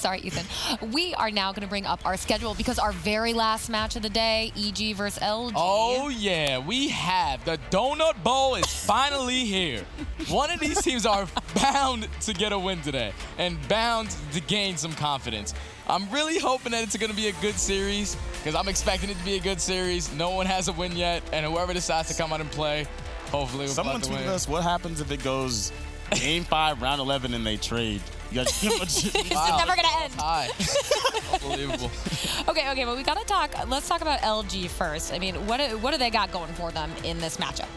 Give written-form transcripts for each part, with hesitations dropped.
Sorry, Ethan. We are now going to bring up our schedule because our very last match of the day, EG versus LG. Oh, yeah, we have. The Donut Bowl is finally here. One of these teams are bound to get a win today and bound to gain some confidence. I'm really hoping that it's going to be a good series because I'm expecting it to be a good series. No one has a win yet, and whoever decides to come out and play, hopefully we'll Someone tweeted us, what happens if it goes Game 5, Round 11, and they trade? You guys give a It's never going to end. Hi. Unbelievable. Okay, but we got to talk. Let's talk about LG first. I mean, what do they got going for them in this matchup?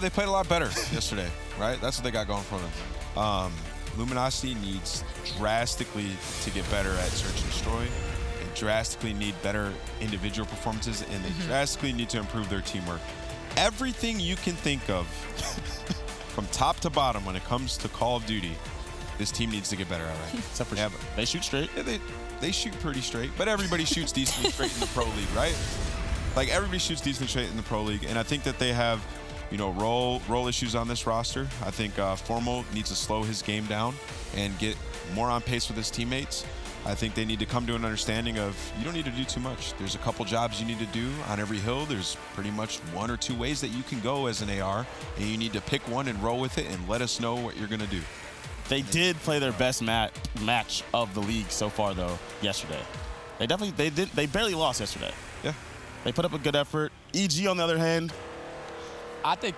They played a lot better yesterday, right? That's what they got going for them. Luminosity needs drastically to get better at search and destroy. They drastically need better individual performances, and they drastically need to improve their teamwork. Everything you can think of, from top to bottom, when it comes to Call of Duty, this team needs to get better at it. Except for they shoot straight. Yeah, they shoot pretty straight, but everybody shoots decently straight in the Pro League, right? Like, everybody shoots decently straight in the Pro League, and I think that they have, you know, role issues on this roster. I think Formal needs to slow his game down and get more on pace with his teammates. I think they need to come to an understanding of you don't need to do too much. There's a couple jobs you need to do on every hill. There's pretty much 1 or 2 ways that you can go as an AR, and you need to pick one and roll with it and let us know what you're going to do. They did play their best match of the league so far, though, yesterday. They barely lost yesterday. Yeah. They put up a good effort. EG, on the other hand, I think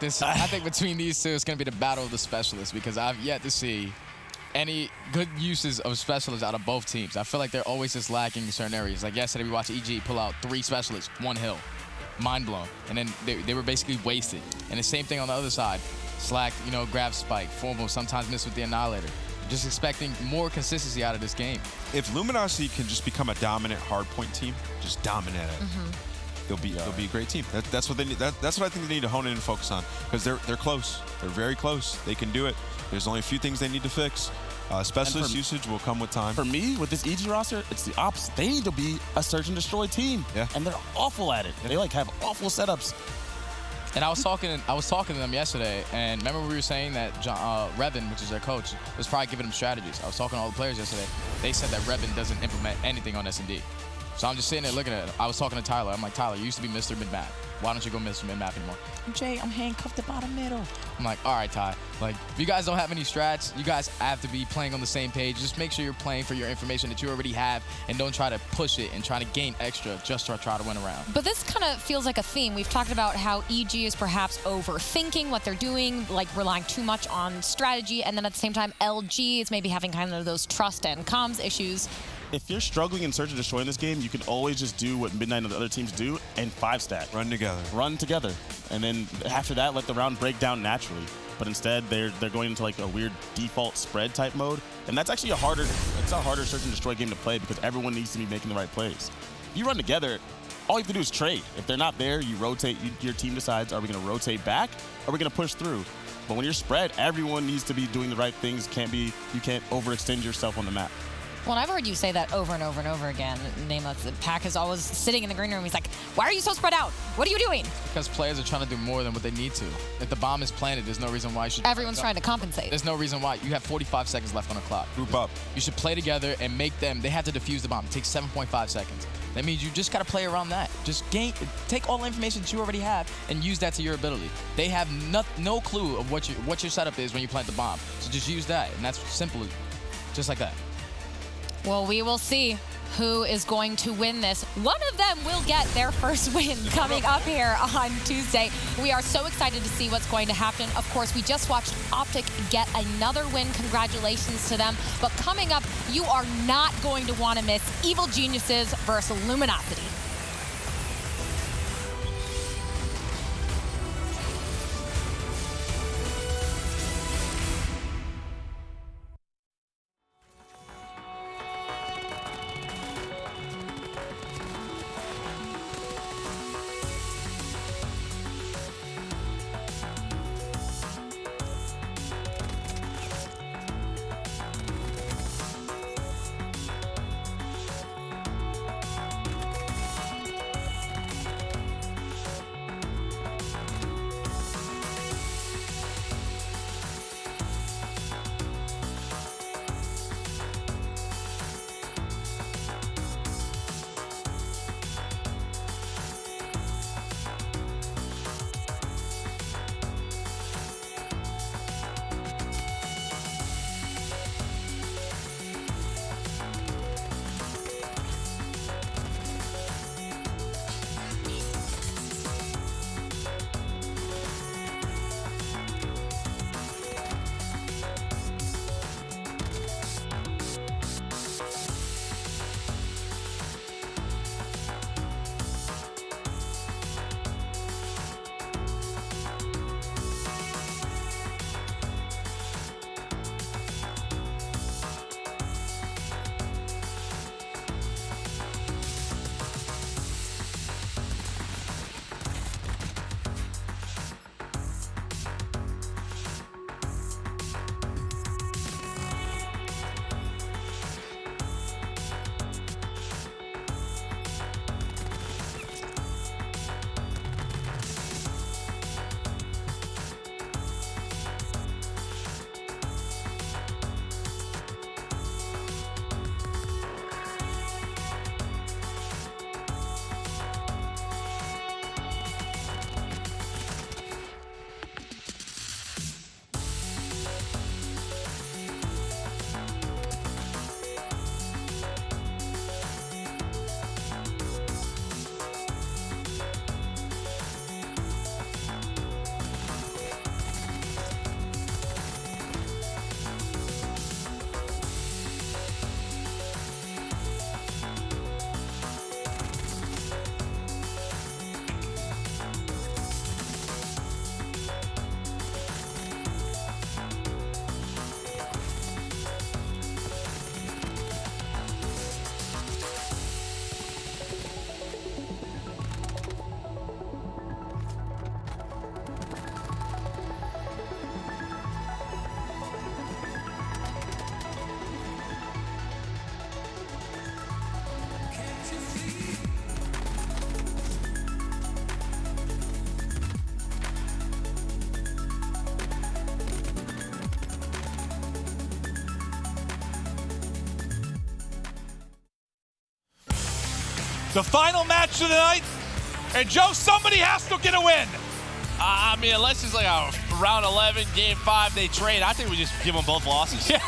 between these two, it's going to be the battle of the specialists because I've yet to see any good uses of specialists out of both teams. I feel like they're always just lacking in certain areas. Like yesterday, we watched EG pull out 3 specialists, 1 hill. Mind blown. And then they were basically wasted. And the same thing on the other side. Slack, you know, grab spike. Formal sometimes miss with the Annihilator. Just expecting more consistency out of this game. If Luminosity can just become a dominant hardpoint team, just dominate it, they'll be a great team. That's what they need. That's what I think they need to hone in and focus on because they're close. They're very close. They can do it. There's only a few things they need to fix. Specialist usage will come with time. For me, with this EG roster, it's the opposite. They need to be a search and destroy team, and they're awful at it. They have awful setups. And I was talking to them yesterday, and remember we were saying that Revin, which is their coach, was probably giving them strategies. I was talking to all the players yesterday. They said that Revin doesn't implement anything on S&D. So I'm just sitting there looking at it. I was talking to Tyler. I'm like, Tyler, you used to be Mr. Mid-Map. Why don't you go Mr. Mid-Map anymore? Jay, I'm handcuffed to bottom middle. I'm like, all right, Ty. Like, if you guys don't have any strats, you guys have to be playing on the same page. Just make sure you're playing for your information that you already have and don't try to push it and try to gain extra just to try to win around. But this kind of feels like a theme. We've talked about how EG is perhaps overthinking what they're doing, like relying too much on strategy, and then at the same time, LG is maybe having kind of those trust and comms issues. If you're struggling in search and destroy in this game, you can always just do what Midnight and the other teams do and 5-stack. Run together. Run together. And then after that, let the round break down naturally. But instead, they're going into like a weird default spread type mode. And that's actually a harder search and destroy game to play because everyone needs to be making the right plays. If you run together, all you have to do is trade. If they're not there, you rotate. Your team decides, are we going to rotate back? Or are we going to push through? But when you're spread, everyone needs to be doing the right things. You can't overextend yourself on the map. Well, I've heard you say that over and over and over again. Nameless, Pac is always sitting in the green room. He's like, why are you so spread out? What are you doing? Because players are trying to do more than what they need to. If the bomb is planted, there's no reason why you should... Everyone's trying to compensate. There's no reason why. You have 45 seconds left on the clock. Group up. You should play together and make them... They have to defuse the bomb. It takes 7.5 seconds. That means you just got to play around that. Just take all the information that you already have and use that to your ability. They have no clue of what your setup is when you plant the bomb. So just use that, and that's simple, just like that. Well, we will see who is going to win this. One of them will get their first win coming up here on Tuesday. We are so excited to see what's going to happen. Of course, we just watched Optic get another win. Congratulations to them. But coming up, you are not going to want to miss Evil Geniuses versus Luminosity. The final match of the night. And Joe, somebody has to get a win. I mean, unless it's like a round 11, game 5, they trade. I think we just give them both losses. Yeah.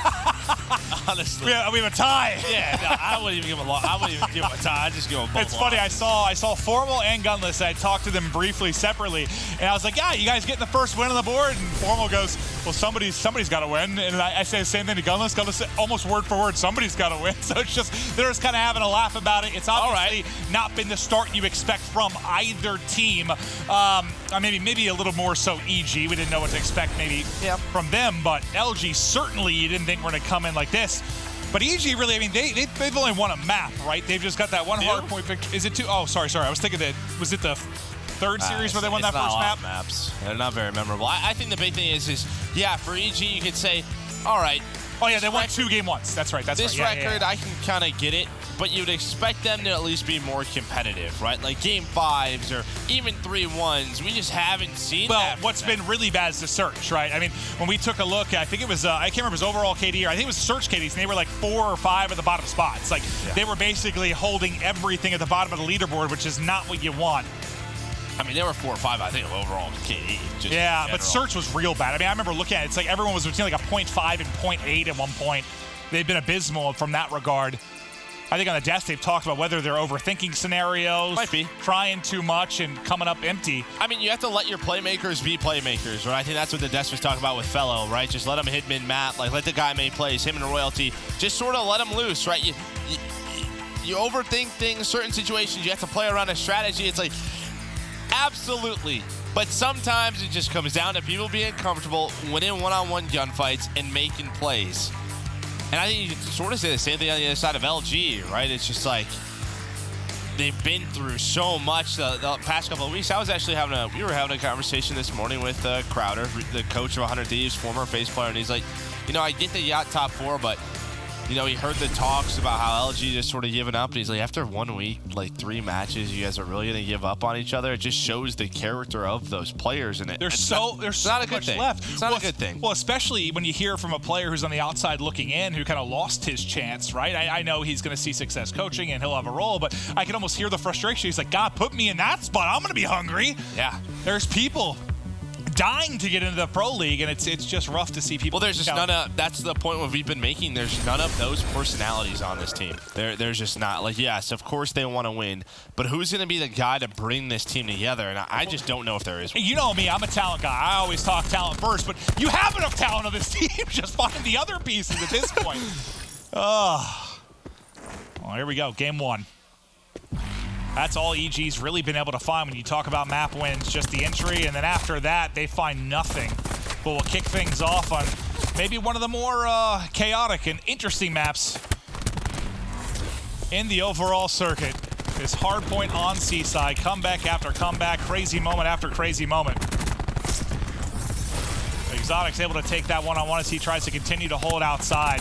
Honestly. We have a tie. Yeah, no, I wouldn't even give them a loss. I wouldn't even give them a tie. I'd just give them both It's funny. I saw Formal and Gunless. I talked to them briefly separately, and I was like, "Yeah, you guys getting the first win on the board?" And Formal goes, "Well, somebody's got to win." And I say the same thing to Gunless. Gunless said, almost word for word, somebody's got to win. So it's just they're just kind of having a laugh about it. It's obviously not been the start you expect from either team. Maybe a little more so EG. We didn't know what to expect maybe from them, but LG certainly you didn't think we're going to come in like this. But EG really, I mean, they've only won a map, right? They've just got that one hard point victory. Is it two? Oh, sorry. I was thinking was it the third series where they won that first map? Maps. They're not very memorable. I think the big thing is for EG, you could say, all right. Oh, yeah, they won 2 game 1s. That's right. This record, I can kind of get it, but you'd expect them to at least be more competitive, right? Like game 5s or even 3-1s. We just haven't seen that. Well, what's been really bad is the search, right? I mean, when we took a look, I think it was, I can't remember his overall KD, or I think it was search KDs, and they were like 4 or 5 at the bottom spots. Like, they were basically holding everything at the bottom of the leaderboard, which is not what you want. I mean, they were 4 or 5, I think, overall KD. Yeah, but search was real bad. I mean, I remember looking at it. It's like everyone was between like a 0.5 and 0.8 at one point. They've been abysmal from that regard. I think on the desk they've talked about whether they're overthinking scenarios, might be trying too much and coming up empty. I mean, you have to let your playmakers be playmakers, right? I think that's what the desk was talking about with Fellow, right? Just let them hit mid-map, like let the guy make plays, him and Royalty. Just sort of let them loose, right? You overthink things, certain situations. You have to play around a strategy. It's like, absolutely. But sometimes it just comes down to people being comfortable, winning one-on-one gunfights, and making plays. And I think you can sort of say the same thing on the other side of LG, right? It's just like they've been through so much the past couple of weeks. We were having a conversation this morning with Crowder, the coach of 100 Thieves, former FaZe player, and he's like, I get the yacht top 4, but he heard the talks about how LG just sort of giving up, and he's like, after 1 week, like 3 matches, you guys are really going to give up on each other? It just shows the character of those players, and there's so much left. It's not a good thing. Well, especially when you hear from a player who's on the outside looking in, who kind of lost his chance, right? I know he's going to see success coaching, and he'll have a role, but I can almost hear the frustration. He's like, God, put me in that spot. I'm going to be hungry. Yeah. There's people dying to get into the pro league, and it's just rough to see people. Well, there's just none of, that's the point what we've been making. There's none of those personalities on this team. There's just not. Like, yes, of course they want to win, but who's going to be the guy to bring this team together? And I just don't know if there is one. You know me, I'm a talent guy. I always talk talent first, but you have enough talent on this team. Just find the other pieces at this point. Well, here we go. Game 1. That's all EG's really been able to find when you talk about map wins, just the entry, and then after that, they find nothing. But we'll kick things off on maybe one of the more chaotic and interesting maps in the overall circuit. This hard point on Seaside, comeback after comeback, crazy moment after crazy moment. Exotic's able to take that one-on-one as he tries to continue to hold outside.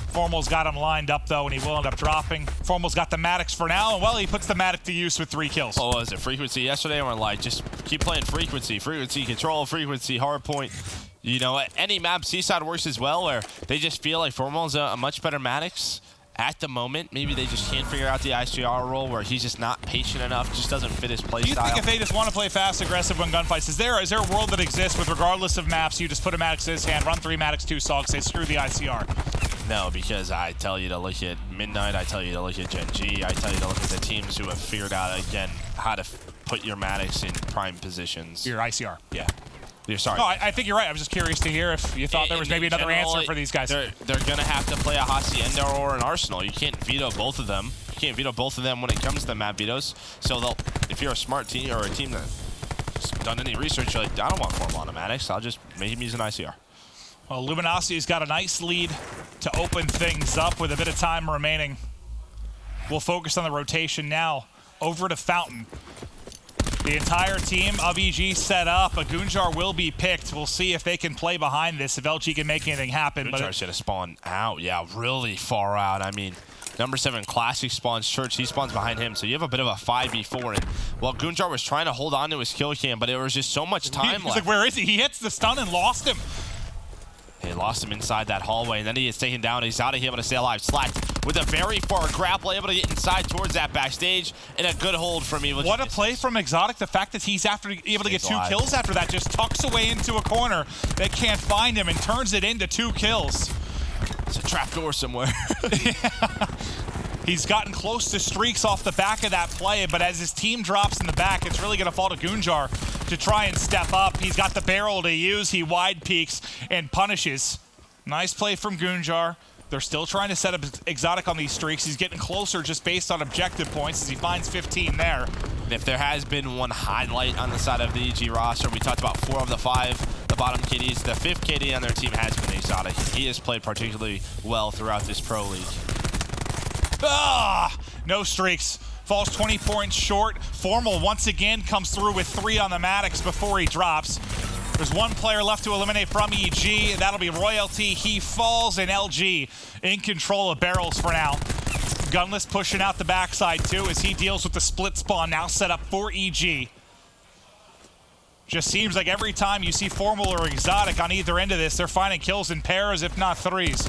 Formal's got him lined up, though, and he will end up dropping. Formal's got the Maddox for now, and, well, he puts the Maddox to use with 3 kills. What was it, Frequency yesterday? We're like, just keep playing Frequency. Frequency, control, Frequency, hard point. Any map, Seaside works as well, where they just feel like Formal's a much better Maddox at the moment. Maybe they just can't figure out the ICR role, where he's just not patient enough, just doesn't fit his play style. Do you think if they just want to play fast, aggressive when gunfights, is there a world that exists with, regardless of maps, you just put a Maddox in his hand, run 3 Maddox 2 Sogs, say screw the ICR? No, because I tell you to look at Midnight, I tell you to look at Gen G, I tell you to look at the teams who have figured out, again, how to put your Maddox in prime positions. Your ICR. Yeah. You're sorry. No, I think you're right. I was just curious to hear if you thought there was maybe another answer for these guys. They're going to have to play a Hacienda or an Arsenal. You can't veto both of them. You can't veto both of them when it comes to the map vetoes. So if you're a smart team or a team that's done any research, you're like, I don't want Formal on a Maddox. I'll just make him use an ICR. Well, Luminosity's got a nice lead to open things up with a bit of time remaining. We'll focus on the rotation now. Over to Fountain. The entire team of EG set up. A Gunjar will be picked. We'll see if they can play behind this, if LG can make anything happen. Gunjar should have spawned out. Yeah, really far out. I mean, number 7 Classic spawns Church. He spawns behind him. So you have a bit of a 5v4. And well, Gunjar was trying to hold on to his kill cam, but there was just so much time left. He's like, where is he? He hits the stun and lost him. They lost him inside that hallway, and then he gets taken down. Exotic able to stay alive. Slack with a very far grapple, able to get inside towards that backstage, and a good hold from Evil What Geniuses. a play from Exotic. The fact that he's able to get 2 kills after that, just tucks away into a corner. They can't find him and turns it into 2 kills. It's a trapdoor somewhere. He's gotten close to streaks off the back of that play, but as his team drops in the back, it's really going to fall to Gunjar to try and step up. He's got the barrel to use. He wide peeks and punishes. Nice play from Gunjar. They're still trying to set up Exotic on these streaks. He's getting closer just based on objective points as he finds 15 there. And if there has been one highlight on the side of the EG roster, we talked about 4 of the 5, the bottom KDs. The 5th KD on their team has been Exotic. He has played particularly well throughout this pro league. No streaks. Falls 20 points short. Formal once again comes through with 3 on the Maddox before he drops. There's 1 player left to eliminate from EG. That'll be Royalty. He falls, and LG in control of barrels for now. Gunless pushing out the backside too as he deals with the split spawn now set up for EG. Just seems like every time you see Formal or Exotic on either end of this, they're finding kills in pairs, if not 3s.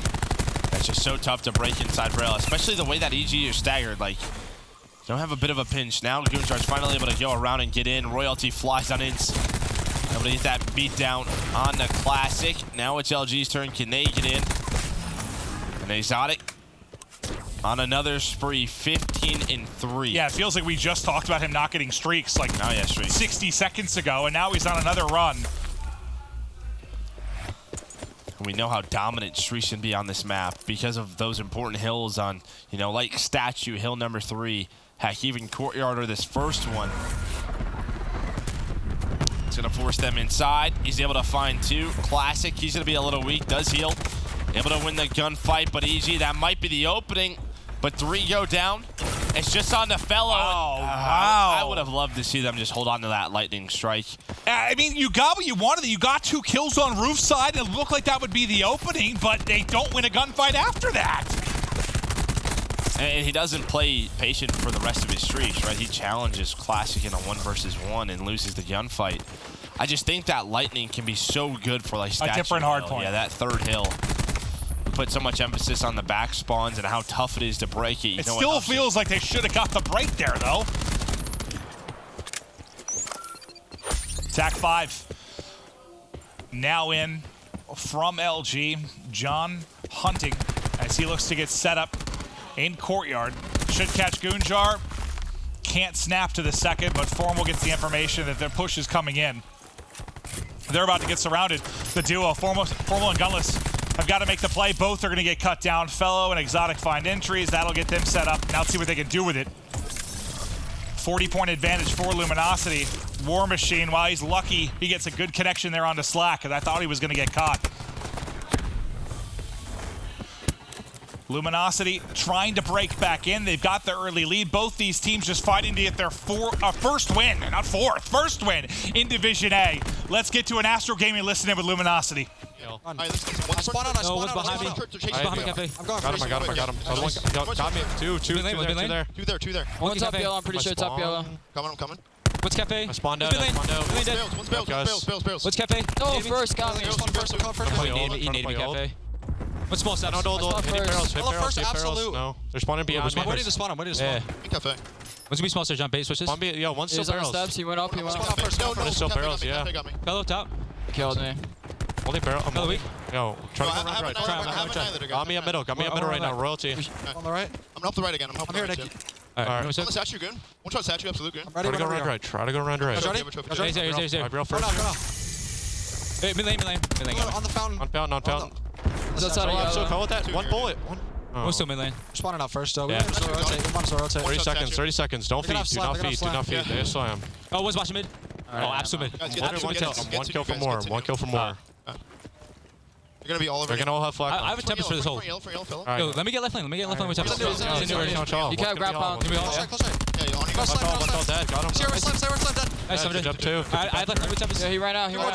It's just so tough to break inside rail, especially the way that EG is staggered. Like, you don't have a bit of a pinch. Now Gunjar's finally able to go around and get in. Royalty flies on in. Able to get that beat down on the Classic. Now it's LG's turn. Can they get in? And Exotic on another spree, 15-3. Yeah, it feels like we just talked about him not getting streaks like 60 seconds ago, and now he's on another run. We know how dominant streaks can be on this map because of those important hills on, you know, like Statue, hill number 3. Heck, even Courtyard or this first one. It's going to force them inside. He's able to find 2. Classic, he's going to be a little weak, does heal. Able to win the gunfight, but EG, that might be the opening. But 3 go down. It's just on the fellow. Oh, wow. I would have loved to see them just hold on to that lightning strike. I mean, you got what you wanted. You got 2 kills on roof side. It looked like that would be the opening, but they don't win a gunfight after that. And he doesn't play patient for the rest of his streaks, right? He challenges Classic in a 1 versus 1 and loses the gunfight. I just think that lightning can be so good for like Statue a different hill. hard point. Yeah, that 3rd hill. Put so much emphasis on the back spawns and how tough it is to break it. It still feels like they should have got the break there, though. Attack 5. Now in from LG. John hunting as he looks to get set up in Courtyard. Should catch Gunjar. Can't snap to the second, but Formal gets the information that their push is coming in. They're about to get surrounded. The duo, Formal and Gunless, have got to make the play. Both are going to get cut down. Fellow and Exotic find entries. That'll get them set up. Now let's see what they can do with it. 40-point advantage for Luminosity. War Machine, while he's lucky, he gets a good connection there onto Slack, because I thought he was going to get caught. Luminosity trying to break back in. They've got the early lead. Both these teams just fighting to get their first win, not 4th, first win in Division A. Let's get to an Astro Gaming listen in with Luminosity. I spawned out, one's behind me. Behind me, Cafe. I got him. Other one got me. Two there. One's up yellow, I'm pretty sure it's up yellow. I'm coming. What's Cafe? I spawned out. Bills. What's Cafe? No, first, got me. Spawn first, I'm coming first. You need me, Cafe. What's small steps? No, hit barrels. First, absolute. No, they're spawning beyond me. I'm ready to spawn. Yeah. Cafe. What's gonna be small steps? Jump base switches. Yo, one's still barrels. Steps. He went up. One's still barrels, yeah. Fellow top. Killed me. Only barrel. I'm weak. Yo, try to go run right. Got me a middle right now. Royalty. On the right? I'm up the right again. I'm here. Alright. On the statue, goon. One shot statue, absolute goon. Try to go around right. He's there. Hey, mid lane. On the fountain. On fountain. So call with that. One bullet. We're still mid lane. Spawning out first, though. Yeah. 30 30 seconds. Don't feed. Do not feed. They slam. Oh, one's watching mid. Oh, absolute mid. One kill for more. You're gonna be all over. They're gonna all have flag. I have a tempest for this hole. Alright. Yo, let me get left lane with tempest. You can't grab pound. Close right. One's all dead. Got him. Slam dead. Nice, I'm dead. Two. I have left lane with tempest. Yeah, he ran out. Yeah,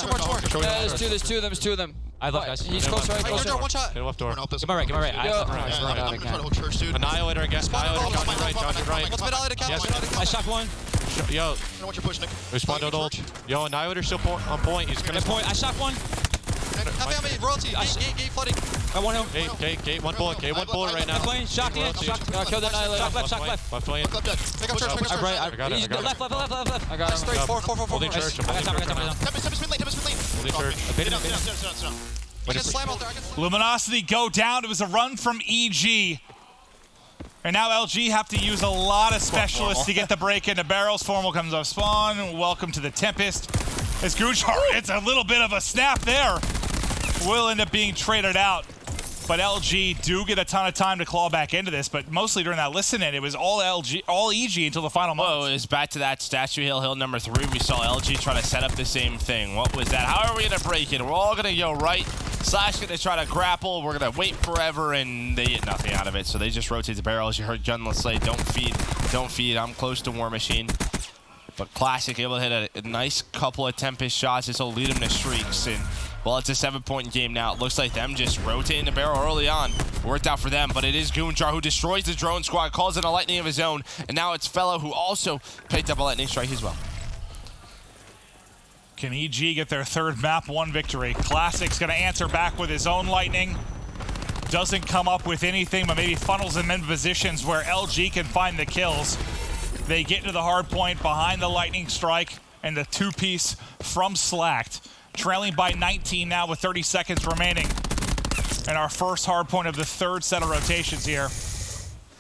there's two of them. I left, guys. He's close right. One shot. Hit left door. Get my right. I'm trying to hold church, dude. Annihilator again. Annihilator, John, your right. What's mid alley to count? I shot one. Yo. I don't want your push, Nick. Respond to ult. Yo, Annihilator's still on point. He's gonna point. I shot one. Have me, royalty. Gate flooding. I want him. Gate, one bullet right now. Lane, shot in. Kill the Annihilator. Shock left. Left lane. Left dead. Pick up church. I got it. Left. I got him. Straight. 4. Holding church. I got time. Tempest mid lane. Holding church. Sit down. I can slam out there. Luminosity go down. It was a run from EG. And now LG have to use a lot of specialists to get the break into barrels. Formal comes off spawn. Welcome to the Tempest. As Gujar, it's a little bit of a snap there. Will end up being traded out. But LG do get a ton of time to claw back into this, but mostly during that listen-in, it was all EG until the final moment. Oh, it's back to that Statue Hill number 3. We saw LG try to set up the same thing. What was that? How are we going to break it? We're all going to go right. Slash going to try to grapple. We're going to wait forever, and they get nothing out of it. So they just rotate the barrels. You heard Gunless say, don't feed. I'm close to War Machine. But Classic able to hit a nice couple of Tempest shots. This will lead him to streaks. And well, it's a 7-point game now. It looks like them just rotating the barrel early on. Worked out for them, but it is Goonjar who destroys the drone squad, calls in a lightning of his own, and now it's Fellow who also picked up a lightning strike as well. Can EG get their third map 1 victory? Classic's going to answer back with his own lightning. Doesn't come up with anything, but maybe funnels them in positions where LG can find the kills. They get to the hard point behind the lightning strike and the 2-piece from Slacked. Trailing by 19 now with 30 seconds remaining. And our first hard point of the third set of rotations here.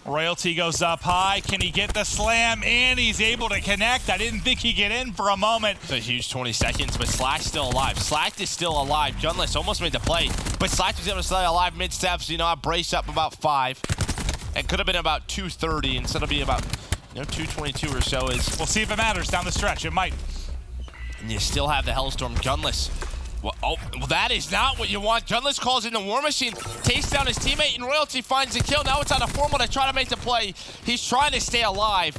Royalty goes up high. Can he get the slam in? He's able to connect. I didn't think he'd get in for a moment. It's a huge 20 seconds, but Slack's still alive. Slack is still alive. Gunless almost made the play, but Slack was able to stay alive mid-steps. You know, I brace up about 5. It could have been about 2:30 instead of being about 2:22 or so. We'll see if it matters down the stretch. It might. And you still have the Hellstorm. Gunless. Well, that is not what you want. Gunless calls in the War Machine, takes down his teammate, and Royalty finds the kill. Now it's on a Formal to try to make the play. He's trying to stay alive.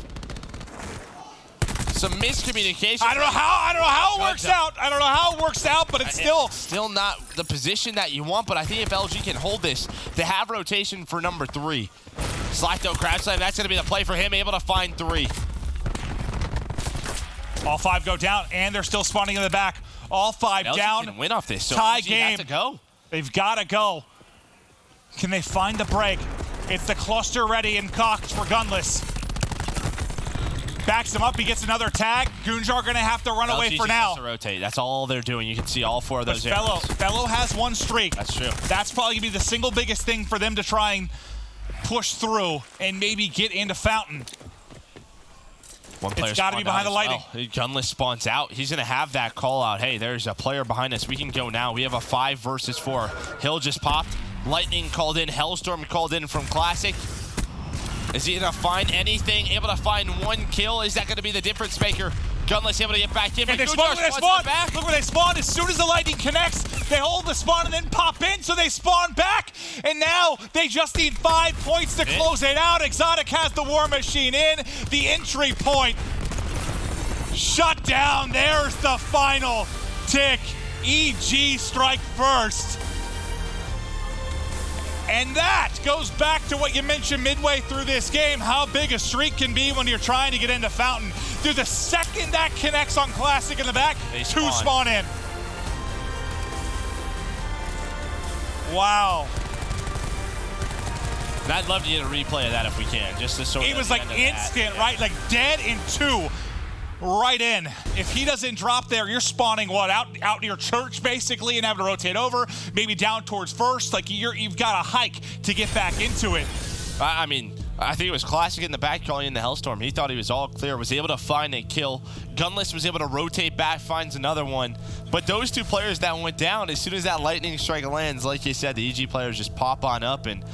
Some miscommunication. I don't know how it works out. I don't know how it works out, but it's still not the position that you want. But I think if LG can hold this, they have rotation for number 3. Slack though, crab slam. That's going to be the play for him, able to find 3. All 5 go down, and they're still spawning in the back. All 5 LG down. Can win off this. So tie LG game. has to go. They've got to go. Can they find the break? It's the cluster ready and cocked for Gunless. Backs him up. He gets another tag. Goonjar going to have to run away for now. Has to rotate. That's all they're doing. You can see all 4 of those. Fellow has 1 streak. That's true. That's probably going to be the single biggest thing for them to try and push through and maybe get into Fountain. It's got to be behind the lightning. Gunless spawns out. He's going to have that call out. Hey, there's a player behind us. We can go now. We have a 5 versus 4. Hill just popped. Lightning called in. Hellstorm called in from Classic. Is he going to find anything? Able to find 1 kill? Is that going to be the difference maker? Gunless able to get back in. And they spawn where they spawn. Look where they spawn. As soon as the lightning connects, they hold the spawn and then pop in, so they spawn back. And now they just need 5 points to close it out. Exotic has the War Machine in. The entry point. Shut down. There's the final tick. EG strike first. And that goes back to what you mentioned midway through this game, how big a streak can be when you're trying to get into Fountain. Dude, the second that connects on Classic in the back, 2 spawn in. Wow. And I'd love to get a replay of that if we can, just to sort of. It was like instant, right? Like dead in 2. Right in. If he doesn't drop there, you're spawning what? Out near church basically and having to rotate over, maybe down towards first. Like you've got a hike to get back into it. I mean, I think it was Classic in the back calling in the Hellstorm. He thought he was all clear, was able to find a kill. Gunless was able to rotate back, finds another one. But those 2 players that went down, as soon as that lightning strike lands, like you said, the EG players just pop on up and,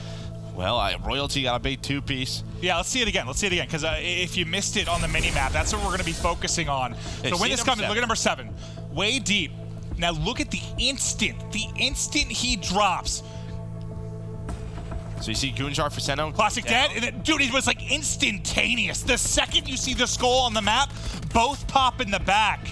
well, Royalty got a big 2-piece. Yeah, let's see it again. Because if you missed it on the mini-map, that's what we're going to be focusing on. So when this comes in, look at number 7. Way deep. Now look at the instant he drops. So you see Goonjar for Seno. Classic dead. And then, dude, it was like instantaneous. The second you see the skull on the map, both pop in the back.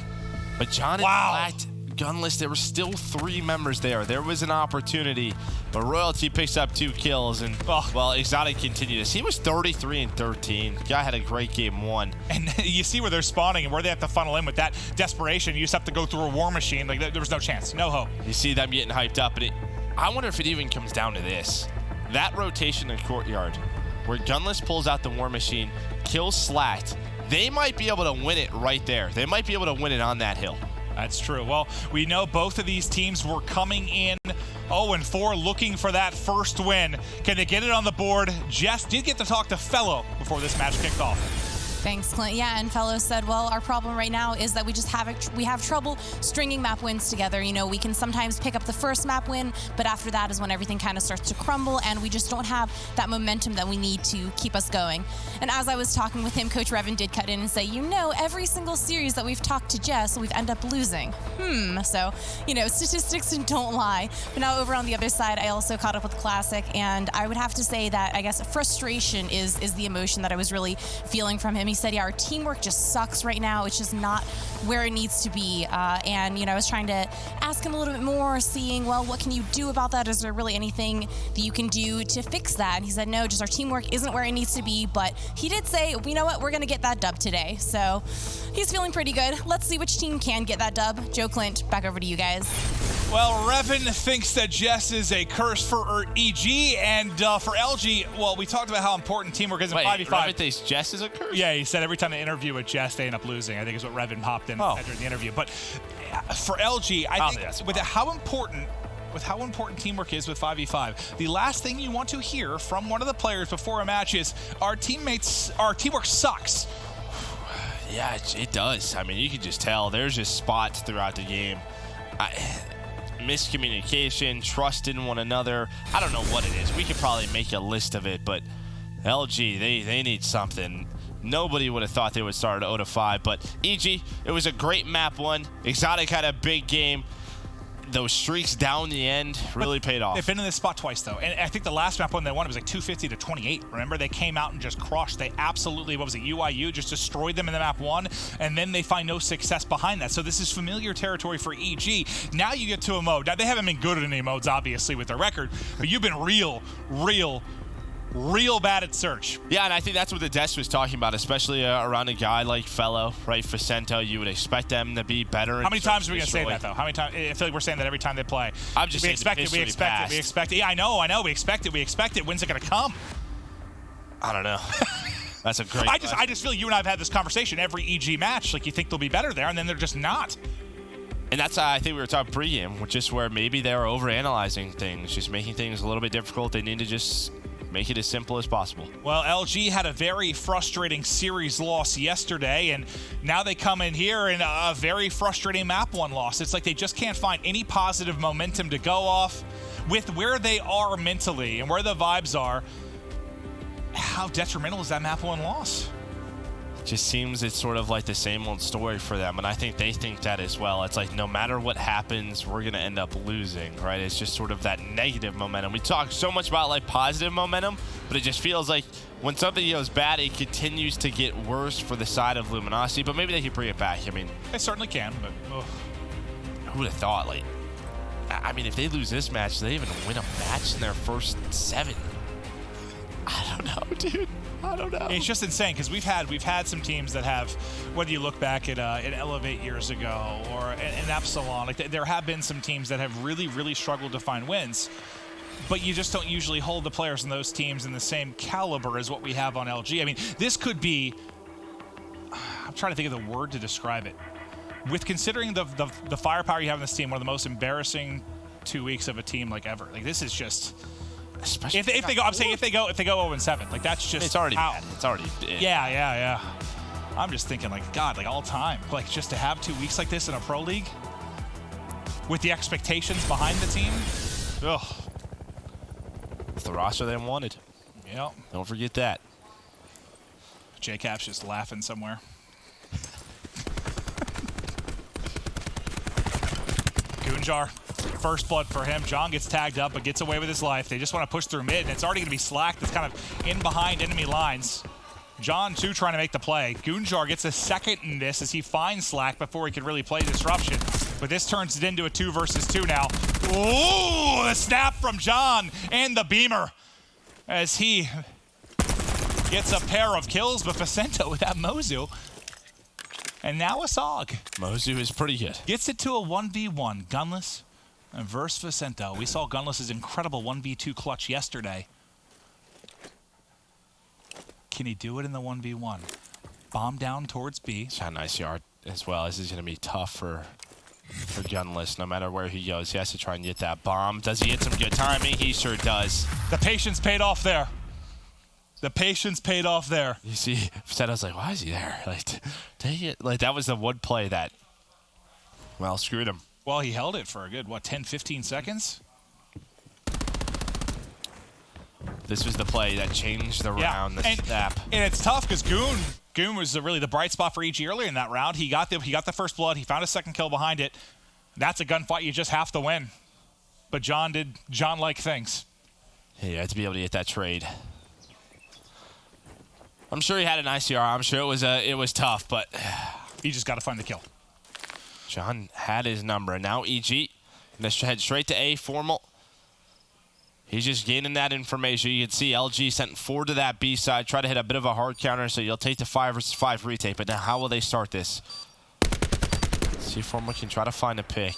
But John and Slacked Gunless, there were still 3 members there. There was an opportunity, but Royalty picks up 2 kills, and well, Exotic continued this. He was 33-13. Guy had a great game 1. And you see where they're spawning and where they have to funnel in with that desperation. You just have to go through a war machine. Like, there was no chance, no hope. You see them getting hyped up, and I wonder if it even comes down to this. That rotation in Courtyard, where Gunless pulls out the war machine, kills Slacked, they might be able to win it right there. They might be able to win it on that hill. That's true. Well, we know both of these teams were coming in 0-4, looking for that first win. Can they get it on the board? Jess did get to talk to Fellow before this match kicked off. Thanks, Clint. Yeah, and Fellow said, well, our problem right now is that we have trouble stringing map wins together. You know, we can sometimes pick up the first map win, but after that is when everything kind of starts to crumble, and we just don't have that momentum that we need to keep us going. And as I was talking with him, Coach Revan did cut in and say, you know, every single series that we've talked to Jess, we've ended up losing. So, you know, statistics don't lie. But now over on the other side, I also caught up with Classic, and I would have to say that, I guess, frustration is the emotion that I was really feeling from him. He said, yeah, our teamwork just sucks right now. It's just not where it needs to be. And, you know, I was trying to ask him a little bit more, seeing, well, what can you do about that? Is there really anything that you can do to fix that? And he said, no, just our teamwork isn't where it needs to be. But he did say, you know what, we're going to get that dub today. So he's feeling pretty good. Let's see which team can get that dub. Joe Clint, back over to you guys. Well, Revan thinks that Jess is a curse for EG, and for LG, well, we talked about how important teamwork is in 5v5. Revan thinks Jess is a curse? Yeah, he said every time they interview with Jess, they end up losing. I think is what Revan popped in during the interview. But for LG, I think with how important teamwork is with 5v5, the last thing you want to hear from one of the players before a match is our teamwork sucks. Yeah, it does. I mean, you can just tell. There's just spots throughout the game. Miscommunication, trust in one another. I don't know what it is. We could probably make a list of it, but LG, they need something. Nobody would have thought they would start at 0-5, but EG, it was a great map 1. Exotic had a big game. Those streaks down the end really paid off. They've been in this spot twice, though. And I think the last map one they won, it was like 250-28. Remember, they came out and just crushed. They absolutely, what was it, UIU, just destroyed them in the map 1, and then they find no success behind that. So this is familiar territory for EG. Now you get to a mode. Now, they haven't been good at any modes, obviously, with their record, but you've been real bad at Search. Yeah, and I think that's what the desk was talking about, especially around a guy like Fellow, right? Facento, you would expect them to be better. How many times are we going to say that, though? How many times? I feel like we're saying that every time they play. I'm just saying we expect it. Yeah, I know. We expect it. When's it going to come? I don't know. That's a great I just feel you and I have had this conversation every EG match. Like, you think they'll be better there, and then they're just not. And that's I think we were talking pregame, which is where maybe they're overanalyzing things, just making things a little bit difficult. They need to just make it as simple as possible. Well, LG had a very frustrating series loss yesterday, and now they come in here in a very frustrating map 1 loss. It's like they just can't find any positive momentum to go off with where they are mentally and where the vibes are. How detrimental is that map 1 loss? Just seems it's sort of like the same old story for them, and I think they think that as well. It's like no matter what happens, we're going to end up losing, right? It's just sort of that negative momentum. We talk so much about like positive momentum, but it just feels like when something goes bad, it continues to get worse for the side of Luminosity, but maybe they can bring it back. I mean, they certainly can, but who would have thought? Like, I mean, if they lose this match, they even win a match in their first 7. I don't know, dude. I don't know. It's just insane because we've had some teams that have, whether you look back at Elevate years ago or in Epsilon, like there have been some teams that have really struggled to find wins, but you just don't usually hold the players in those teams in the same caliber as what we have on LG. I mean, this could be, I'm trying to think of the word to describe it. With considering the firepower you have in this team, one of the most embarrassing 2 weeks of a team like ever. Like this is just. Especially if they go 0-7, like that's just it's already how. Bad. It's already yeah. I'm just thinking like God, like all time, like just to have 2 weeks like this in a pro league with the expectations behind the team. Ugh. It's the roster they wanted. Yep. Don't forget that. J-Cap's just laughing somewhere. Goonjar. First blood for him. John gets tagged up but gets away with his life. They just want to push through mid, and it's already going to be Slack that's kind of in behind enemy lines. John, too, trying to make the play. Goonjar gets a second in this as he finds Slack before he can really play Disruption. But this turns it into a 2 versus 2 now. Ooh, the snap from John and the beamer as he gets a pair of kills, but Vicento with that Mozu. And now a Sog. Mozu is pretty good. Gets it to a 1v1. Gunless versus Vicento. We saw Gunless's incredible 1v2 clutch yesterday. Can he do it in the 1v1? Bomb down towards B. He's had an ICR as well. This is going to be tough for Gunless. No matter where he goes, he has to try and get that bomb. Does he get some good timing? He sure does. The patience paid off there. The patience paid off there. You see, I was like, why is he there? Like, dang it. Like, that was the one play that, well, screwed him. Well, he held it for a good, what, 10, 15 seconds? This was the play that changed the round, the snap. And it's tough because Goon was really the bright spot for EG earlier in that round. He got the first blood. He found a second kill behind it. That's a gunfight you just have to win. But John did John-like things. He had to be able to get that trade. I'm sure he had an ICR. I'm sure it was tough, but he just got to find the kill. John had his number, and now EG. Let's head straight to A, Formal. He's just gaining that information. You can see LG sent 4 to that B side, try to hit a bit of a hard counter, so you'll take the 5 versus 5 retake. But now how will they start this? See if Formal can try to find a pick.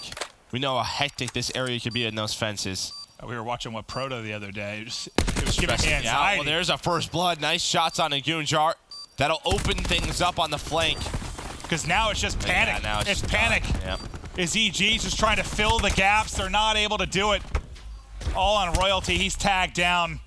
We know how hectic this area could be in those fences. We were watching what Proto the other day. It was giving me anxiety. Yeah, well, there's a first blood. Nice shots on a Goonjar. That'll open things up on the flank. Because now it's just panic. Yeah, now it's panic. Yep. Is EG just trying to fill the gaps? They're not able to do it. All on Royalty. He's tagged down.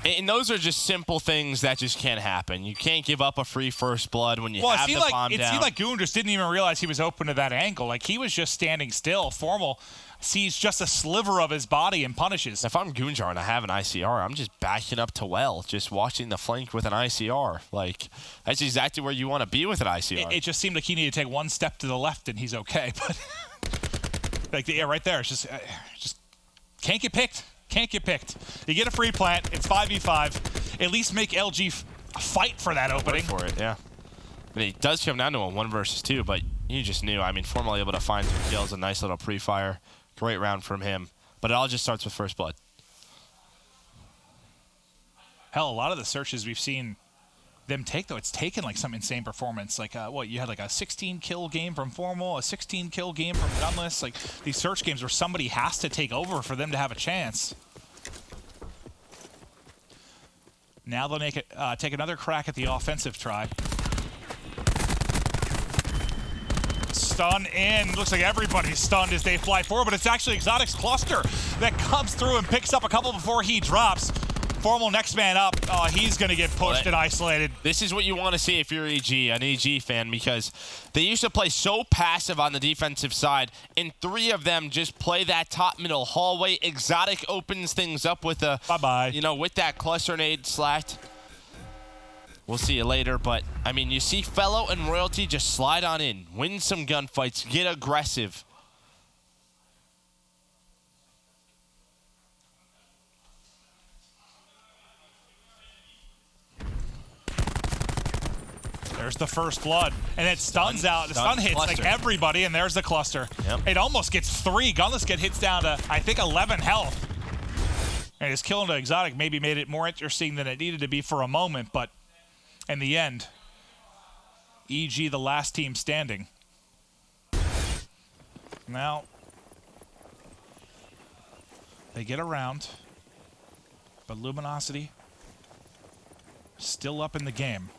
And those are just simple things that just can't happen. You can't give up a free first blood when you have the bomb down. It seemed like Goon just didn't even realize he was open to that angle. Like, he was just standing still. Formal sees just a sliver of his body and punishes. If I'm Goonjar and I have an ICR, I'm just backing up to well, just watching the flank with an ICR. Like, that's exactly where you want to be with an ICR. It just seemed like he needed to take one step to the left and he's okay. But, like, yeah, right there. It's just can't get picked. Can't get picked. You get a free plant. It's 5v5. At least make LG fight for that opening. Wait for it, yeah. And it does come down to a 1 versus 2, but you just knew. I mean, Formal able to find 2 kills, a nice little pre-fire. Great round from him. But it all just starts with first blood. Hell, a lot of the searches we've seen them take, though, it's taken like some insane performance. Like, you had like a 16-kill game from Formal, a 16-kill game from Gunless. Like, these search games where somebody has to take over for them to have a chance. Now they'll take another crack at the offensive try. Stun in. Looks like everybody's stunned as they fly forward, but it's actually Exotic's cluster that comes through and picks up a couple before he drops. Formal next man up. Oh, he's going to get pushed and isolated. This is what you want to see if you're an EG fan, because they used to play so passive on the defensive side, and 3 of them just play that top middle hallway. Exotic opens things up with a with that cluster nade slacked. We'll see you later, but I mean, you see Fellow and Royalty just slide on in, win some gunfights, get aggressive. There's the first blood, and it stuns out. The stun hits cluster. like everybody, and there's the cluster. Yep. It almost gets 3. Gunless hits down to, I think, 11 health. And his kill into Exotic maybe made it more interesting than it needed to be for a moment, but in the end, EG the last team standing. Now, they get around, but Luminosity still up in the game.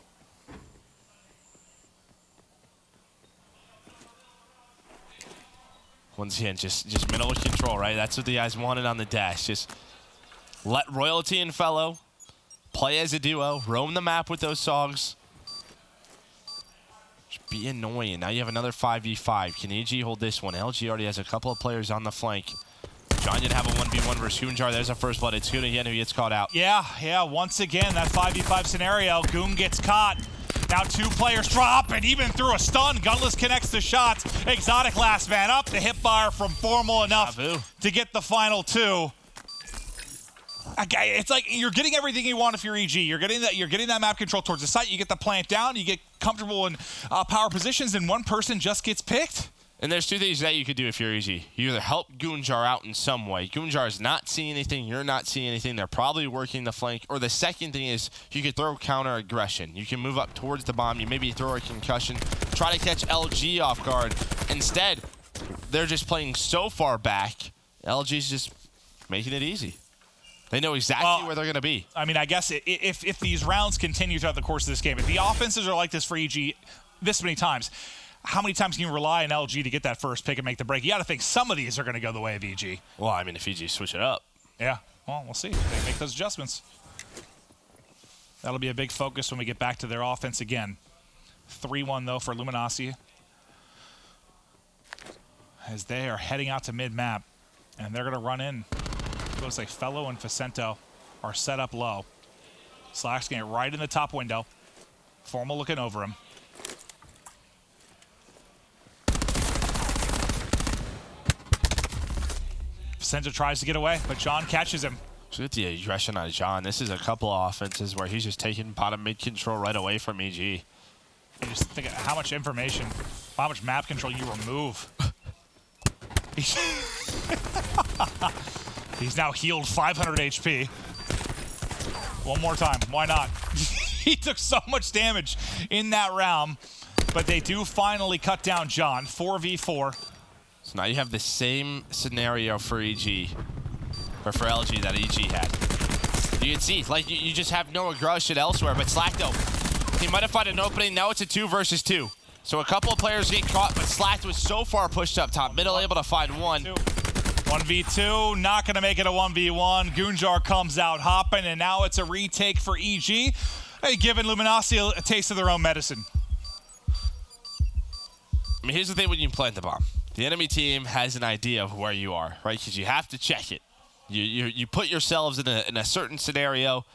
Once again, just middle of control, right? That's what the guys wanted on the dash. Just let Royalty and Fellow play as a duo, roam the map with those Sogs. Just be annoying. Now you have another 5v5. Can EG hold this one? LG already has a couple of players on the flank. John did have a 1v1 versus Goonjar. There's a first blood. It's Goon again who gets caught out. Yeah. Once again, that 5v5 scenario, Goon gets caught. Now 2 players drop, and even through a stun, Gunless connects the shots. Exotic last man up. The hip fire from Formal enough to get the final 2. It's like you're getting everything you want if you're EG. You're getting that map control towards the site. You get the plant down. You get comfortable in power positions, and one person just gets picked. And there's two things that you could do if you're EG. You either help Gunjar out in some way. Gunjar is not seeing anything. You're not seeing anything. They're probably working the flank. Or the second thing is you could throw counter aggression. You can move up towards the bomb. You maybe throw a concussion. Try to catch LG off guard. Instead, they're just playing so far back. LG's just making it easy. They know exactly where they're going to be. I mean, I guess if these rounds continue throughout the course of this game, if the offenses are like this for EG this many times, how many times can you rely on LG to get that first pick and make the break? You got to think some of these are going to go the way of EG. Well, I mean, if EG switch it up. Yeah, well, we'll see. They make those adjustments. That'll be a big focus when we get back to their offense again. 3-1, though, for Luminosity. As they are heading out to mid-map, and they're going to run in. It looks like Fellow and Facento are set up low. Slack's getting right in the top window. Formal looking over him. Facento tries to get away, but John catches him. So with the aggression on John, this is a couple of offenses where he's just taking bottom mid control right away from EG. You just think of how much information, how much map control you remove. He's now healed 500 HP. One more time, why not? He took so much damage in that round, but they do finally cut down John, 4v4. So now you have the same scenario for EG, or for LG that EG had. You can see, like, you just have no aggression elsewhere, but Slack, though, he might have found an opening. Now it's a 2 versus 2. So a couple of players get caught, but Slack was so far pushed up top. Middle able to find one. 1v2, not going to make it a 1v1. Gunjar comes out hopping, and now it's a retake for EG. Hey, giving Luminosity a taste of their own medicine. I mean, here's the thing when you plant the bomb. The enemy team has an idea of where you are, right? Because you have to check it. You put yourselves in a certain scenario.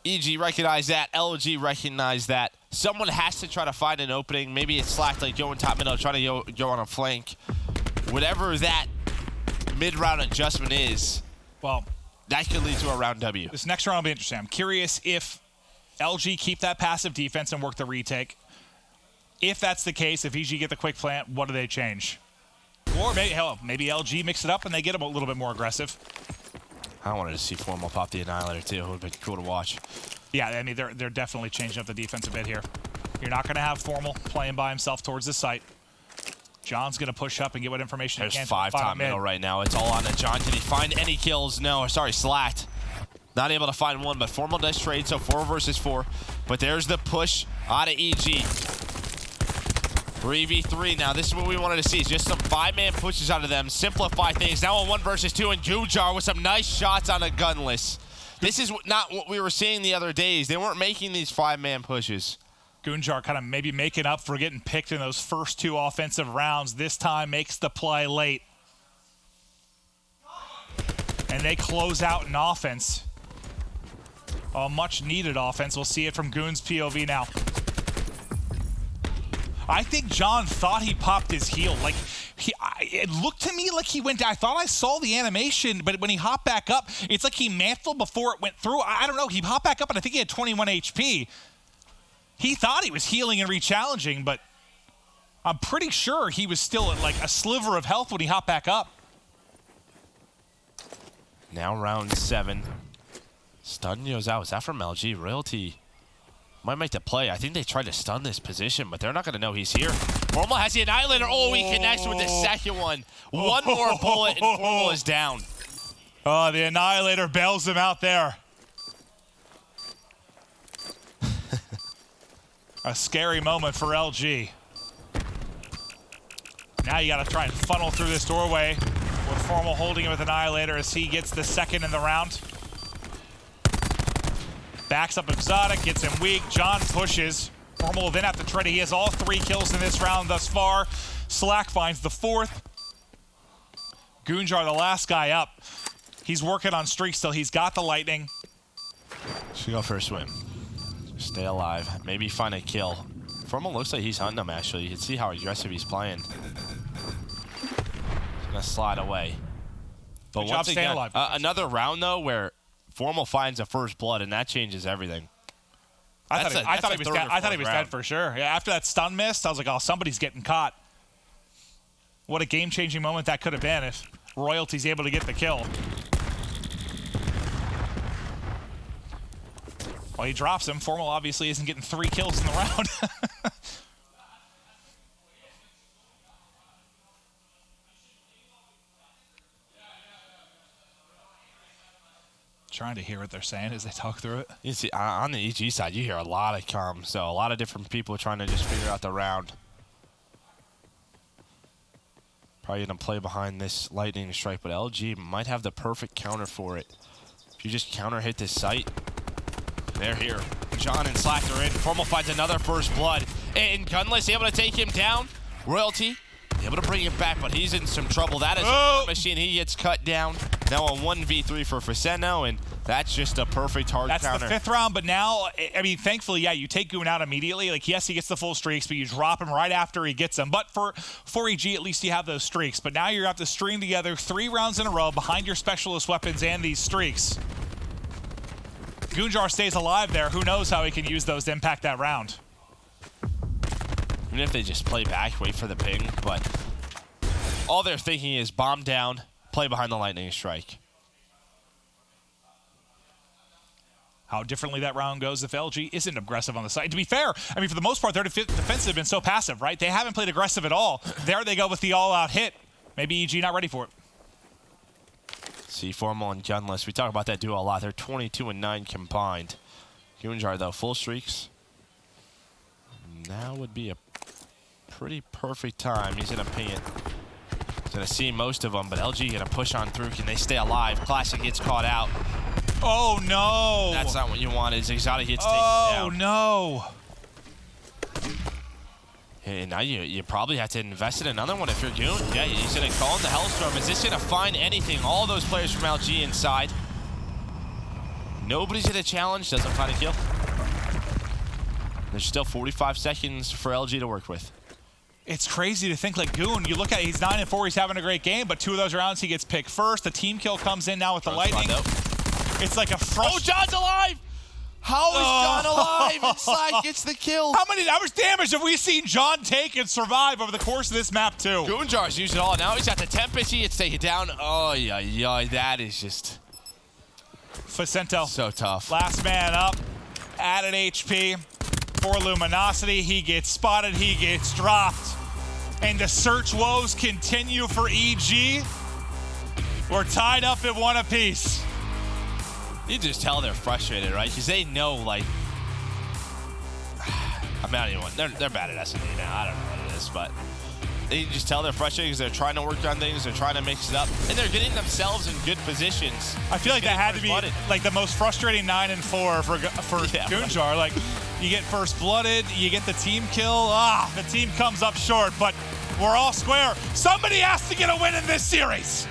EG recognize that. LG recognize that. Someone has to try to find an opening. Maybe it's Slack, like going top middle, trying to go on a flank. Whatever that mid-round adjustment is, well, that could lead to a round W. This next round will be interesting. I'm curious if LG keep that passive defense and work the retake. If that's the case, if EG get the quick plant, what do they change? Or maybe, hell, maybe LG mix it up and they get a little bit more aggressive. I wanted to see Formal pop the Annihilator too. It would have been cool to watch. Yeah, I mean, they're definitely changing up the defense a bit here. You're not going to have Formal playing by himself towards the site. John's going to push up and get what information he can. There's 5 top middle right now. It's all on to John. Can he find any kills? No, sorry, Slacked. Not able to find one, but Formal does trade, so 4 versus 4. But there's the push out of EG. 3v3 now. This is what we wanted to see. Just some 5-man pushes out of them. Simplify things. Now a 1 versus 2, and Gunjar with some nice shots on a gunless. This is not what we were seeing the other days. They weren't making these 5-man pushes. Gunjar kind of maybe making up for getting picked in those first 2 offensive rounds. This time makes the play late. And they close out an offense. A much-needed offense. We'll see it from Goon's POV now. I think John thought he popped his heel. Like, it looked to me like he went down. I thought I saw the animation, but when he hopped back up, it's like he mantled before it went through. I don't know. He hopped back up, and I think he had 21 HP. He thought he was healing and re-challenging, but I'm pretty sure he was still at like a sliver of health when he hopped back up. Now round 7. Stun goes out. Is that from LG? Royalty might make the play. I think they tried to stun this position, but they're not going to know he's here. Formal has the Annihilator. Oh, he connects with the second one. One more bullet, and Formal is down. Oh, the Annihilator bails him out there. A scary moment for LG. Now you got to try and funnel through this doorway with Formal holding him with Annihilator as he gets the second in the round. Backs up Exotic, gets him weak. John pushes. Formal will then have to trade. He has all 3 kills in this round thus far. Slack finds the 4th. Gunjar, the last guy up. He's working on streak still. He's got the lightning. Should go for a swim. Stay alive. Maybe find a kill. Formal looks like he's hunting him, actually. You can see how aggressive he's playing. He's going to slide away. But Good job staying alive. Another round, though, where Formal finds a first blood, and that changes everything. I thought he was dead for sure. Yeah, after that stun missed, I was like, oh, somebody's getting caught. What a game-changing moment that could have been if Royalty's able to get the kill. Well, he drops him. Formal obviously isn't getting 3 kills in the round. Trying to hear what they're saying as they talk through it. You see, on the EG side, you hear a lot of comms, so a lot of different people trying to just figure out the round. Probably going to play behind this lightning strike, but LG might have the perfect counter for it. If you just counter hit this site, they're here. John and Slack are in. Formal finds another first blood. And Gunless able to take him down. Royalty able to bring him back, but he's in some trouble. That is a machine. He gets cut down. Now a 1v3 for Faceno, and that's just a perfect hard counter. That's the 5th round, but now, I mean, thankfully, yeah, you take Goon out immediately. Like, yes, he gets the full streaks, but you drop him right after he gets them. But for EG, at least you have those streaks. But now you have to string together 3 rounds in a row behind your specialist weapons and these streaks. Goonjar stays alive there. Who knows how he can use those to impact that round. Even if they just play back, wait for the ping, but all they're thinking is bomb down, play behind the lightning strike. How differently that round goes if LG isn't aggressive on the side. To be fair, I mean, for the most part, their defense have been so passive, right? They haven't played aggressive at all. There they go with the all-out hit. Maybe EG not ready for it. See, Formal and Gunless. We talk about that duo a lot. They're 22-9 combined. Goonjar, though, full streaks. Now would be a pretty perfect time. He's going to ping it. He's going to see most of them, but LG going to push on through. Can they stay alive? Classic gets caught out. Oh, no. That's not what you want, is Exotic gets taken down. Oh, no. And now you probably have to invest in another one if you're Goon. Yeah, he's going to call in the Hellstorm. Is this going to find anything? All those players from LG inside. Nobody's going to challenge. Doesn't find a kill. There's still 45 seconds for LG to work with. It's crazy to think, like, Goon, you look at it, he's 9-4, he's having a great game, but 2 of those rounds he gets picked first. The team kill comes in now with the lightning. It's like a Oh, John's alive! How is John alive? And Slack gets the kill. How much damage have we seen John take and survive over the course of this map, too? Goonjar's used it all. Now he's got the Tempest. He gets taken down. Oh, yeah, that is just... Facento. So tough. Last man up. Added HP for Luminosity. He gets spotted. He gets dropped. And the search woes continue for EG. We're tied up at 1 apiece. You just tell they're frustrated, right? Because they know, like... I mean, I don't even they're bad at S&D now. I don't know what it is, but... They just tell they're frustrated because they're trying to work on things, they're trying to mix it up, and they're getting themselves in good positions. I feel like that had to be like the most frustrating 9-4 for Goonjar. Like, you get first blooded, you get the team kill. The team comes up short, but we're all square. Somebody has to get a win in this series.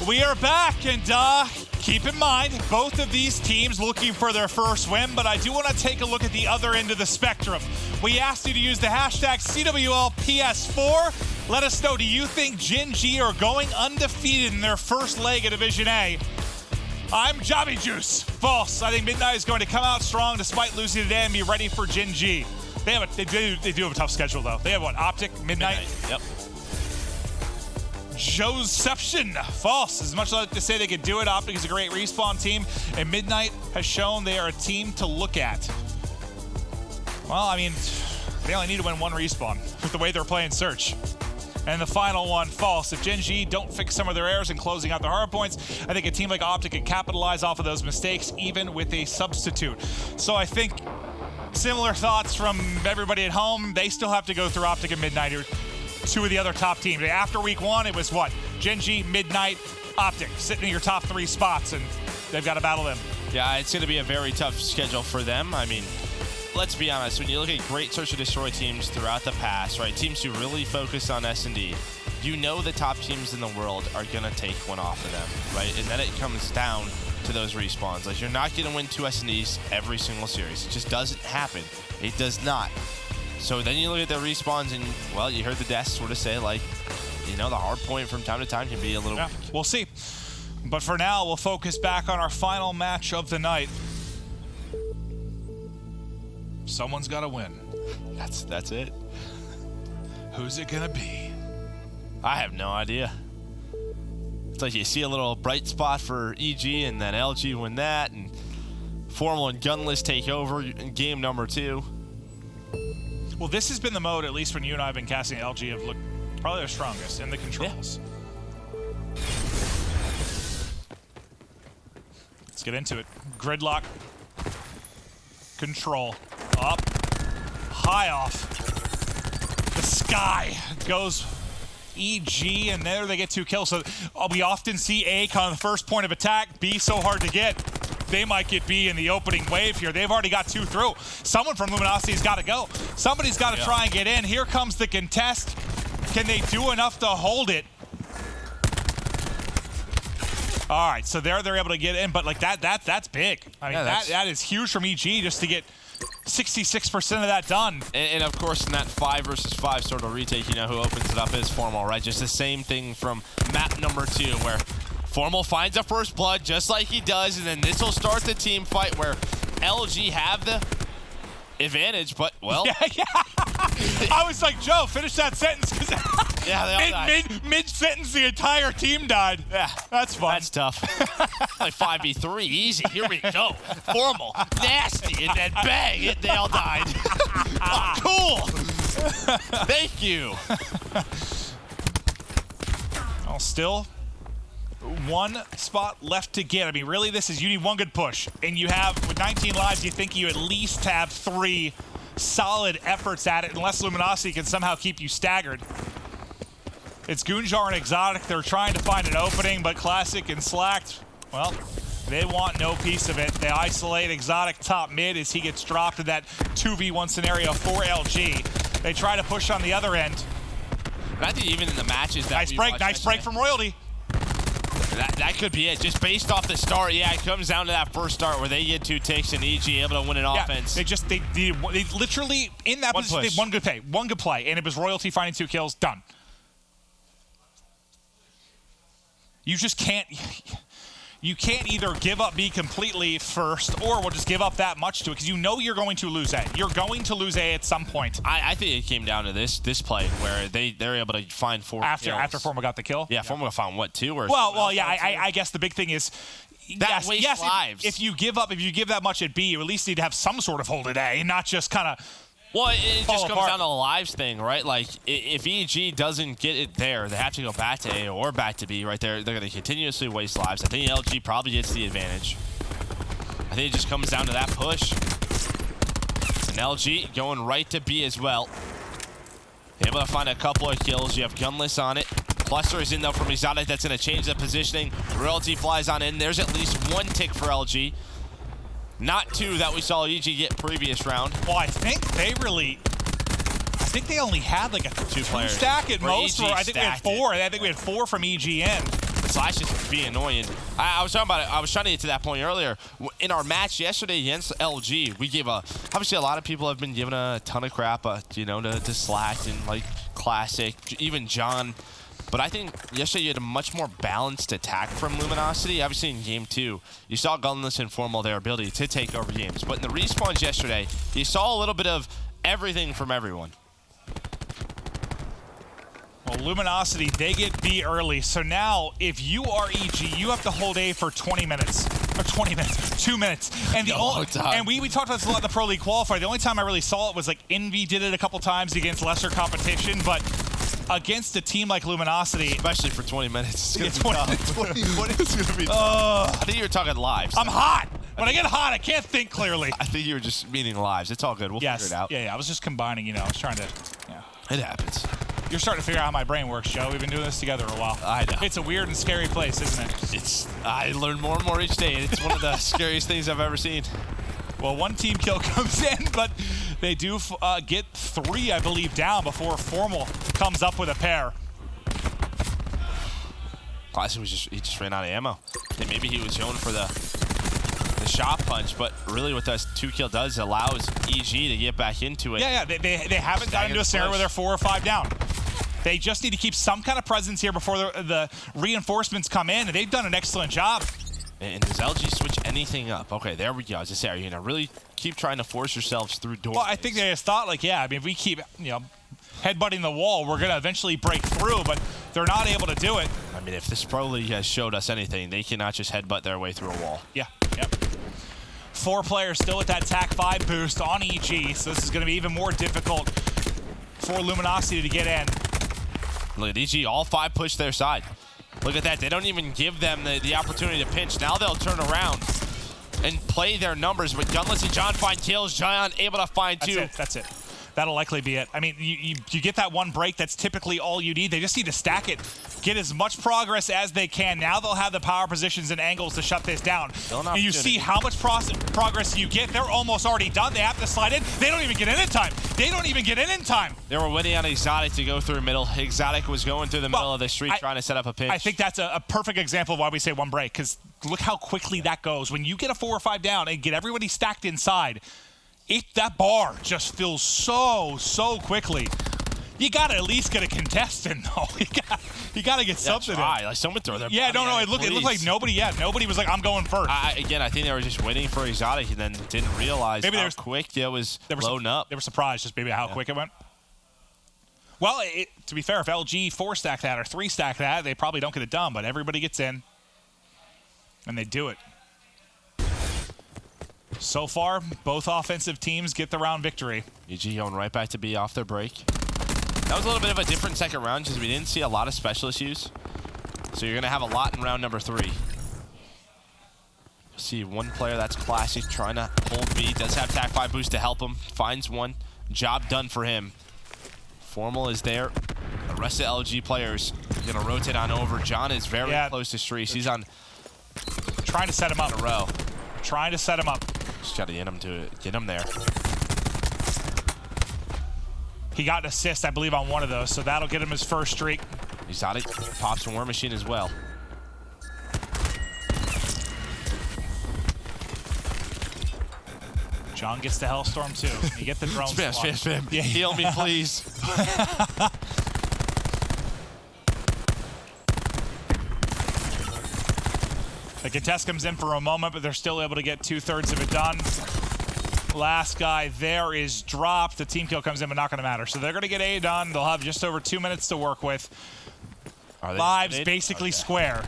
We are back, and keep in mind, both of these teams looking for their first win, but I do want to take a look at the other end of the spectrum. We asked you to use the hashtag CWLPS4. Let us know, do you think Gen G are going undefeated in their first leg of Division A? I'm Jobby Juice. False. I think Midnight is going to come out strong despite losing today and be ready for Gen G. They do have a tough schedule, though. They have, what, Optic, Midnight? Yep. Josephson. False. As much as I like to say they could do it, Optic is a great respawn team, and Midnight has shown they are a team to look at. Well, I mean, they only need to win one respawn with the way they're playing Search. And the final one, false. If Gen G don't fix some of their errors in closing out their hard points, I think a team like Optic can capitalize off of those mistakes, even with a substitute. So I think similar thoughts from everybody at home. They still have to go through Optic and Midnight, or two of the other top teams. After week one, it was what? Gen G, Midnight, Optic, sitting in your top 3 spots, and they've got to battle them. Yeah, it's going to be a very tough schedule for them. I mean, let's be honest, when you look at great Search and Destroy teams throughout the past, right, teams who really focus on S&D, you know the top teams in the world are going to take one off of them, right? And then it comes down to those respawns. Like, you're not going to win 2 S&Ds every single series. It just doesn't happen. It does not. So then you look at the respawns and, well, you heard the desk sort of say, like, you know, the hard point from time to time can be a little... Yeah, we'll see. But for now, we'll focus back on our final match of the night. Someone's got to win. That's it. Who's it going to be? I have no idea. It's like you see a little bright spot for EG, and then LG win that, and Formal and Gunless take over in game number 2. Well, this has been the mode, at least when you and I have been casting LG, have looked probably their strongest in the controls. Yeah. Let's get into it. Gridlock. Control. Up. High off. The sky goes EG, and there they get 2 kills. So we often see A on the first point of attack, B so hard to get. They might get B in the opening wave here. They've already got 2 through. Someone from Luminosity's got to go. Somebody's got to try and get in. Here comes the contest. Can they do enough to hold it? All right, so they're able to get in, but like that's big. I mean, that is huge from EG just to get 66% of that done. And of course, in that 5 versus 5 sort of retake, you know who opens it up is Formal, right? Just the same thing from map number 2, where Formal finds a first blood just like he does, and then this will start the team fight where LG have the advantage, but, well. Yeah. I was like, Joe, finish that sentence. Yeah, they all died. Mid-sentence, the entire team died. Yeah. That's fun. That's tough. Like 5v3, easy. Here we go. Formal, nasty, and then bang, they all died. Oh, cool. Thank you. Well, still 1 spot left to get. I mean, really, you need 1 good push. And you have, with 19 lives, you think you at least have 3 solid efforts at it, unless Luminosity can somehow keep you staggered. It's Goonjar and Exotic. They're trying to find an opening, but Classic and Slacked, well, they want no piece of it. They isolate Exotic top mid as he gets dropped in that 2v1 scenario for LG. They try to push on the other end. But I think even in the matches that nice break from Royalty. That could be it. Just based off the start, yeah, it comes down to that first start where they get 2 takes and EG able to win an offense. They literally, in that position, they had one good play, and it was Royalty finding 2 kills, done. You just can't either give up B completely first, or we'll just give up that much to it, because you know you're going to lose A. You're going to lose A at some point. I think it came down to this play where they're able to find 4 kills. After Formal got the kill? Yeah, Formal found what, 2 or Well, yeah, I guess the big thing is that wastes lives. If you give that much at B, you at least need to have some sort of hold at A, and not just kind of Well, it just comes down to the lives thing, right? Like, if EG doesn't get it there, they have to go back to A or back to B, right? They're going to continuously waste lives. I think LG probably gets the advantage. I think it just comes down to that push. And LG going right to B as well. Able to find a couple of kills. You have Gunless on it. Cluster is in, though, from Exotic. That's going to change the positioning. Royalty flies on in. There's at least 1 tick for LG. Not 2 that we saw EG get previous round. Well, I think they only had like a 2 stack at most. I think we had 4. I think we had 4 from EGN. Slash is being annoying. I was talking about it. I was trying to get to that point earlier. In our match yesterday against LG, we gave obviously a lot of people have been giving a ton of crap, you know, to Slash and like Classic, even John. But I think yesterday you had a much more balanced attack from Luminosity. Obviously in game 2, you saw Gunless and Formal their ability to take over games. But in the respawns yesterday, you saw a little bit of everything from everyone. Well, Luminosity, they get B early. So now, if you are EG, you have to hold A for 20 minutes. Or 20 minutes, 2 minutes. And the only time. And we talked about this a lot in the Pro League qualifier. The only time I really saw it was like Envy did it a couple times against lesser competition, but against a team like Luminosity, especially for 20 minutes, it's gonna be tough. 20 minutes is gonna be tough. I think you were talking live. I'm hot. When I get hot, I can't think clearly. I think you were just meaning lives. It's all good. We'll figure it out. Yeah. I was just combining. You know, I was trying to. Yeah. It happens. You're starting to figure out how my brain works, Joe. We've been doing this together a while. I know. It's a weird and scary place, isn't it? I learn more and more each day, and it's one of the scariest things I've ever seen. Well, one team kill comes in, but they do get 3, I believe, down before Formal comes up with a pair. Classic he just ran out of ammo. And maybe he was going for the shot punch, but really what that 2 kill does allows EG to get back into it. Yeah, they haven't gotten into a scenario where they're 4 or 5 down. They just need to keep some kind of presence here before the reinforcements come in, and they've done an excellent job. And does LG switch anything up? Okay, there we go. I was just saying, are you going to really keep trying to force yourselves through doors? Well, I think they just thought, like, yeah, I mean, if we keep, you know, headbutting the wall, we're going to eventually break through, but they're not able to do it. I mean, if this Pro League has showed us anything, they cannot just headbutt their way through a wall. Yeah, yep. 4 players still with that TAC 5 boost on EG, so this is going to be even more difficult for Luminosity to get in. Look at EG, all 5 push their side. Look at that, they don't even give them the opportunity to pinch. Now they'll turn around and play their numbers, but Gunless and John find kills. John able to find 2. That's it. That'll likely be it. I mean, you get that 1 break, that's typically all you need. They just need to stack it, get as much progress as they can. Now they'll have the power positions and angles to shut this down. And you see how much progress you get. They're almost already done. They have to slide in. They don't even get in time. They don't even get in time. They were waiting on Exotic to go through middle. Exotic was going through the middle of the street trying to set up a pinch. I think that's a perfect example of why we say 1 break, because look how quickly that goes. When you get a 4 or 5 down and get everybody stacked inside, that bar just fills so quickly. You gotta at least get a contestant, though. You gotta get something. Like someone throw their. Yeah, no. It looked like nobody. Yeah, nobody was like, I'm going first. Again, I think they were just waiting for Exotic and then didn't realize how quick it was loading up. They were surprised just maybe how quick it went. Well, to be fair, if LG 4-stack that or 3-stack that, they probably don't get it done. But everybody gets in, and they do it. So far, both offensive teams get the round victory. EG going right back to B off their break. That was a little bit of a different second round because we didn't see a lot of special issues. So you're going to have a lot in round number 3. See 1 player that's Classic trying to hold B. Does have TAC 5 boost to help him. Finds 1. Job done for him. Formal is there. The rest of the LG players going to rotate on over. John is very close to Streets. He's on. Trying to set him up. In a row. Trying to set him up. Just got to get him there. He got an assist, I believe, on 1 of those, so that'll get him his first streak. Exotic pops War Machine as well. John gets the Hellstorm too. You get the drone. Spam. Yeah. Heal me, please. The contest comes in for a moment, but they're still able to get 2/3 of it done. Last guy there is dropped. The team kill comes in, but not going to matter. So they're going to get A done. They'll have just over 2 minutes to work with. Lives basically square.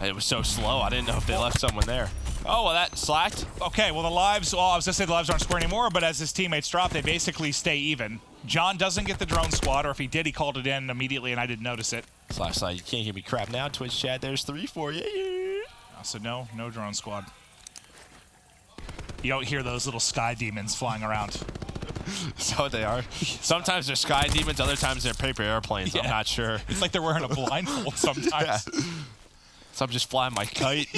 It was so slow. I didn't know if they left someone there. Oh, well, that slacked. Okay, well, the lives, I was going to say the lives aren't square anymore, but as his teammates drop, they basically stay even. John doesn't get the drone squad, or if he did, he called it in immediately, and I didn't notice it. Slash, you can't give me crap now, Twitch chat. There's 3 for you. So no drone squad. You don't hear those little sky demons flying around. So they are. Sometimes they're sky demons, other times they're paper airplanes. Yeah. I'm not sure. It's like they're wearing a blindfold sometimes. Yeah. So I'm just flying my kite.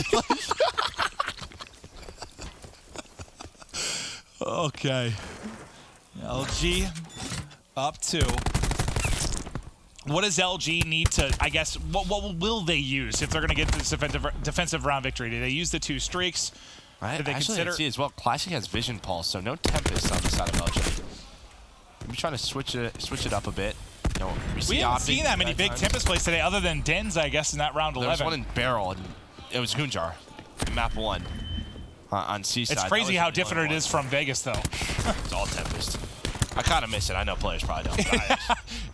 Okay. LG up 2. what does LG need to, I guess, what will they use if they're going to get this defensive round victory? Do they use the 2 streaks? I Did they actually consider? didn't see as well. Classic has Vision Pulse, so no Tempest on the side of LG. Maybe trying to switch it up a bit. You know, we haven't seen that many big Tempest plays today, other than Dens, I guess, in that round 11. There was one in Barrel, and it was Gunjar, map 1 on Seaside. It's crazy how different it is from Vegas, though. It's all Tempest. I kind of miss it. I know players probably don't. But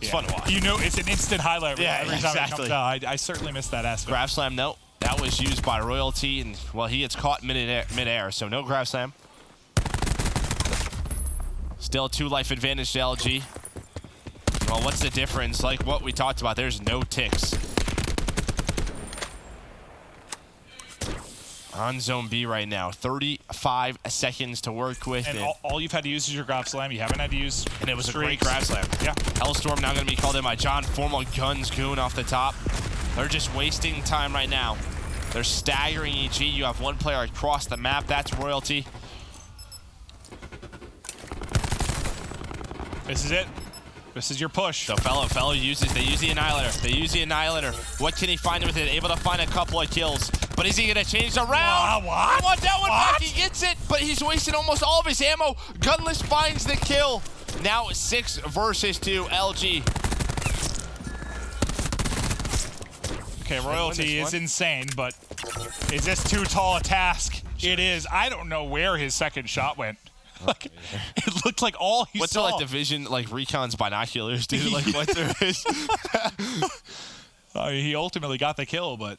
it's fun to watch. You know, it's an instant highlight reel every time exactly. it comes out. I certainly miss that aspect. Grab Slam, no. That was used by Royalty, and, well, he gets caught mid-air, so no Grab Slam. Still 2 life advantage to LG. Well, what's the difference? Like what we talked about, there's no ticks. On Zone B right now, 35 seconds to work with. And all you've had to use is your Grab Slam. You haven't had to use And it was streaks. a great Grab Slam. Yeah. Hellstorm now going to be called in by John. Formal Guns Goon off the top. They're just wasting time right now. They're staggering EG. You have 1 player across the map. That's Royalty. This is it. This is your push. So Fellow uses, they use the Annihilator. They use the Annihilator. What can he find with it? Able to find a couple of kills. But is he going to change the round? What? Want that one back. He gets it, but he's wasting almost all of his ammo. Gunless finds the kill. Now 6 versus 2, LG. Okay, Royalty is insane, but is this too tall a task? It is. I don't know where his second shot went. Like, it looked like all he What's saw. like the vision, like Recon's binoculars, dude? Like what there is. He ultimately got the kill, but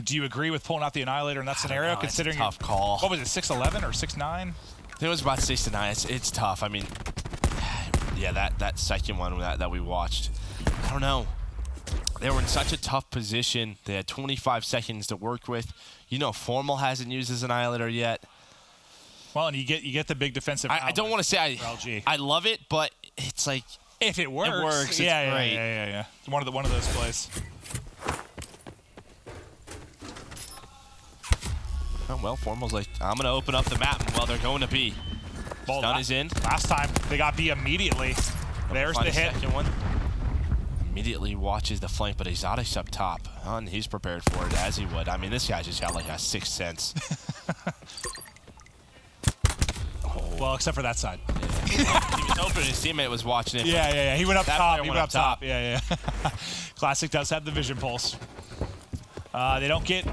do you agree with pulling out the Annihilator in that scenario? Considering it's a tough call. What was it, 6'11" or 6'9"? It was about 6 to 9. It's tough. I mean, yeah, that second one that we watched, I don't know. They were in such a tough position. They had 25 seconds to work with. You know, Formal hasn't used his Annihilator yet. Well, and you get the big defensive. I don't want to say I love it, but it's like if it works, it works. Yeah, it's great. Yeah. It's one of those plays. Oh, well, Formal's like, I'm gonna open up the map. Well, they're going to B. Stun is in. Last time they got B immediately. There's the hit. Second one. Immediately watches the flank, but Exotic's up top. And he's prepared for it, as he would. I mean, this guy just got like a 6th sense. Well, except for that side. Yeah. He was open, his teammate was watching it. Yeah. He went up top. He went up top. Yeah. Classic does have the vision pulse. They don't get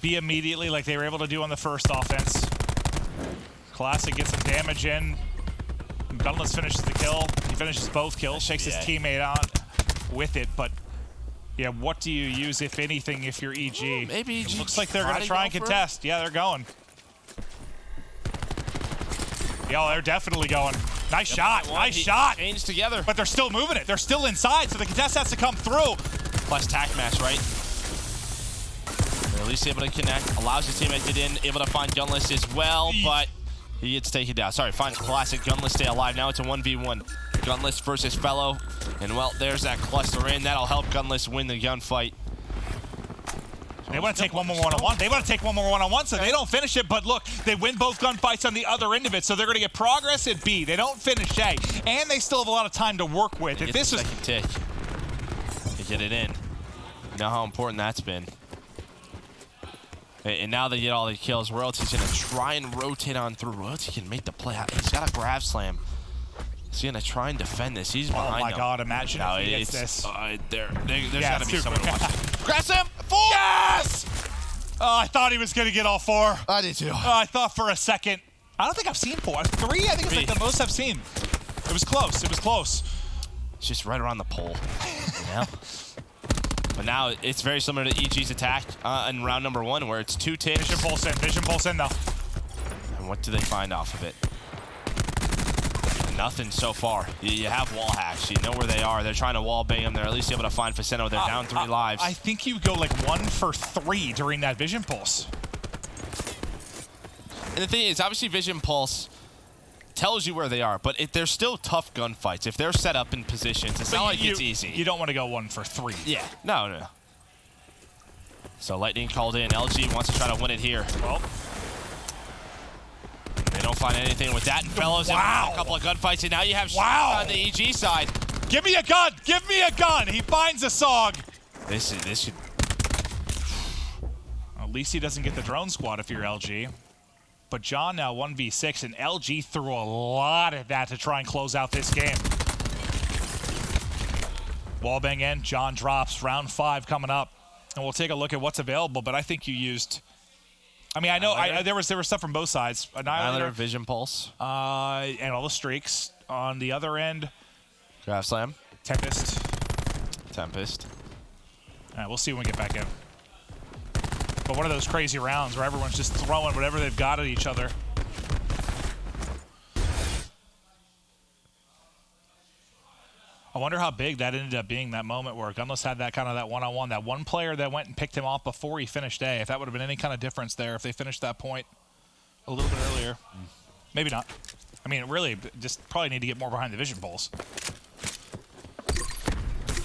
B immediately like they were able to do on the first offense. Classic gets some damage in. Gunless finishes the kill. He finishes both kills, takes his teammate out with it, but yeah, what do you use, if anything, if you're EG? Maybe EG. It looks like they're going to try and contest. Yeah, they're going. Yeah, they're definitely going. Nice shot. Nice shot. Changed together. But they're still moving it. They're still inside, so the contest has to come through. Plus tack match, right? They're at least able to connect. Allows his teammate to get in. Able to find Gunless as well, but he gets taken down. Sorry, finds Classic. Gunless stay alive. Now it's a 1v1. Gunless versus Fellow. And, well, there's that cluster in. That'll help Gunless win the gunfight. They want to take one more one-on-one. They want to take one more one-on-one, so they don't finish it. But look, they win both gunfights on the other end of it, so they're going to get progress at B. They don't finish A, and they still have a lot of time to work with. If this is second tick to get it in, you know how important that's been. And now they get all the kills. Royalty's going to try and rotate on through. Royalty can make the play. He's got a grab slam. He's going to try and defend this. He's behind Oh my them. God, imagine no, if he gets this. There's got to be someone watching. Grab slam! 4! Yes! Oh, I thought he was going to get all 4. I did too. I thought for a second. I don't think I've seen 4. 3? I think it's like the most I've seen. It was close. It was close. It's just right around the pole. You know? But now it's very similar to EG's attack in round number 1, where it's 2 ticks. Vision pulse in. Vision pulse in, though. And what do they find off of it? Nothing so far. You have wall hacks. You know where they are. They're trying to wall bang them. They're at least able to find Faceno. They're down 3 lives. I think you go like 1 for 3 during that Vision Pulse. And the thing is, obviously Vision Pulse tells you where they are, but they're still tough gunfights. If they're set up in positions, it's not like it's easy. You don't want to go 1 for 3. Yeah. No. So Lightning called in. LG wants to try to win it here. Well, they don't don't find anything with that. And Fellows in a couple of gunfights, and now you have on the EG side. Give me a gun! Give me a gun! He finds a SOG. This should. At least he doesn't get the drone squad if you're LG. But John now 1v6, and LG threw a lot at that to try and close out this game. Wallbang in, John drops, round 5 coming up. And we'll take a look at what's available, but I think you used... I mean, I know there was stuff from both sides. Annihilator, Vision Pulse. And all the streaks. On the other end... Grab Slam. Tempest. All right, we'll see when we get back in. But one of those crazy rounds where everyone's just throwing whatever they've got at each other. I wonder how big that ended up being, that moment where Gunless had that kind of that one-on-one, that one player that went and picked him off before he finished A. If that would have been any kind of difference there, if they finished that point a little bit earlier. Maybe not. I mean, really, just probably need to get more behind the vision pulls.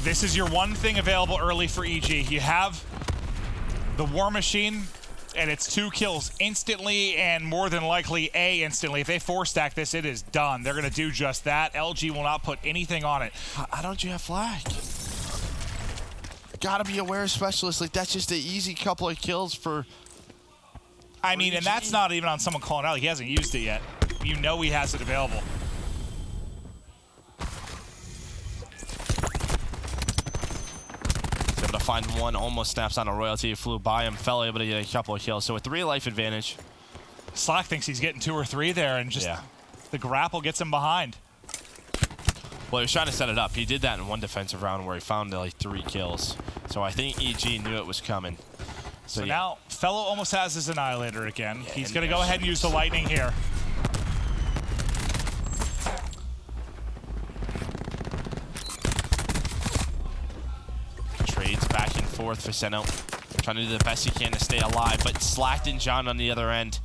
This is your one thing available early for EG. You have the War Machine, and it's 2 kills instantly, and more than likely A instantly. If they 4-stack this, it is done. They're going to do just that. LG will not put anything on it. How don't you have flag? Gotta be aware specialist. Like, that's just an easy couple of kills for... I mean, and that's not even on someone calling out. Like, he hasn't used it yet. You know he has it available. Able to find one, almost snaps on a royalty, flew by him, fell able to get a couple of kills. So a 3 life advantage. Slack thinks he's getting 2 or 3 there, and just the grapple gets him behind. Well, he was trying to set it up. He did that in one defensive round where he found like 3 kills. So I think EG knew it was coming. So now, Fellow almost has his Annihilator again. Yeah, he's going to go ahead and use the Lightning here. Trades back and forth. Viceno trying to do the best he can to stay alive. But Slacked and John on the other end,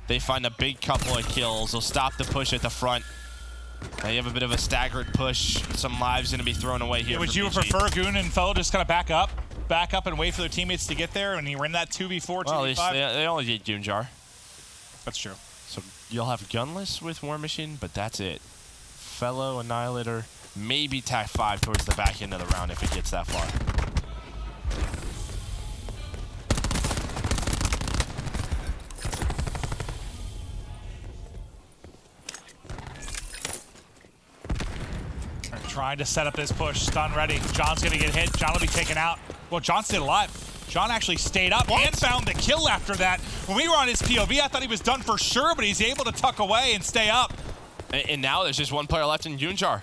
they find a big couple of kills. They'll stop the push at the front. Now you have a bit of a staggered push. Some lives going to be thrown away here. Would you prefer Goon and Fellow just kind of back up and wait for their teammates to get there, and you win that 2v4, 2v5? Well, they only get Goonjar. That's true. So you'll have Gunless with War Machine, but that's it. Fellow, Annihilator, maybe TAC 5 towards the back end of the round if it gets that far. Trying to set up this push. Stun ready. John's going to get hit. John will be taken out. Well, John's still alive. John actually stayed up and found the kill after that. When we were on his POV, I thought he was done for sure, but he's able to tuck away and stay up. And now there's just one player left in Goonjar.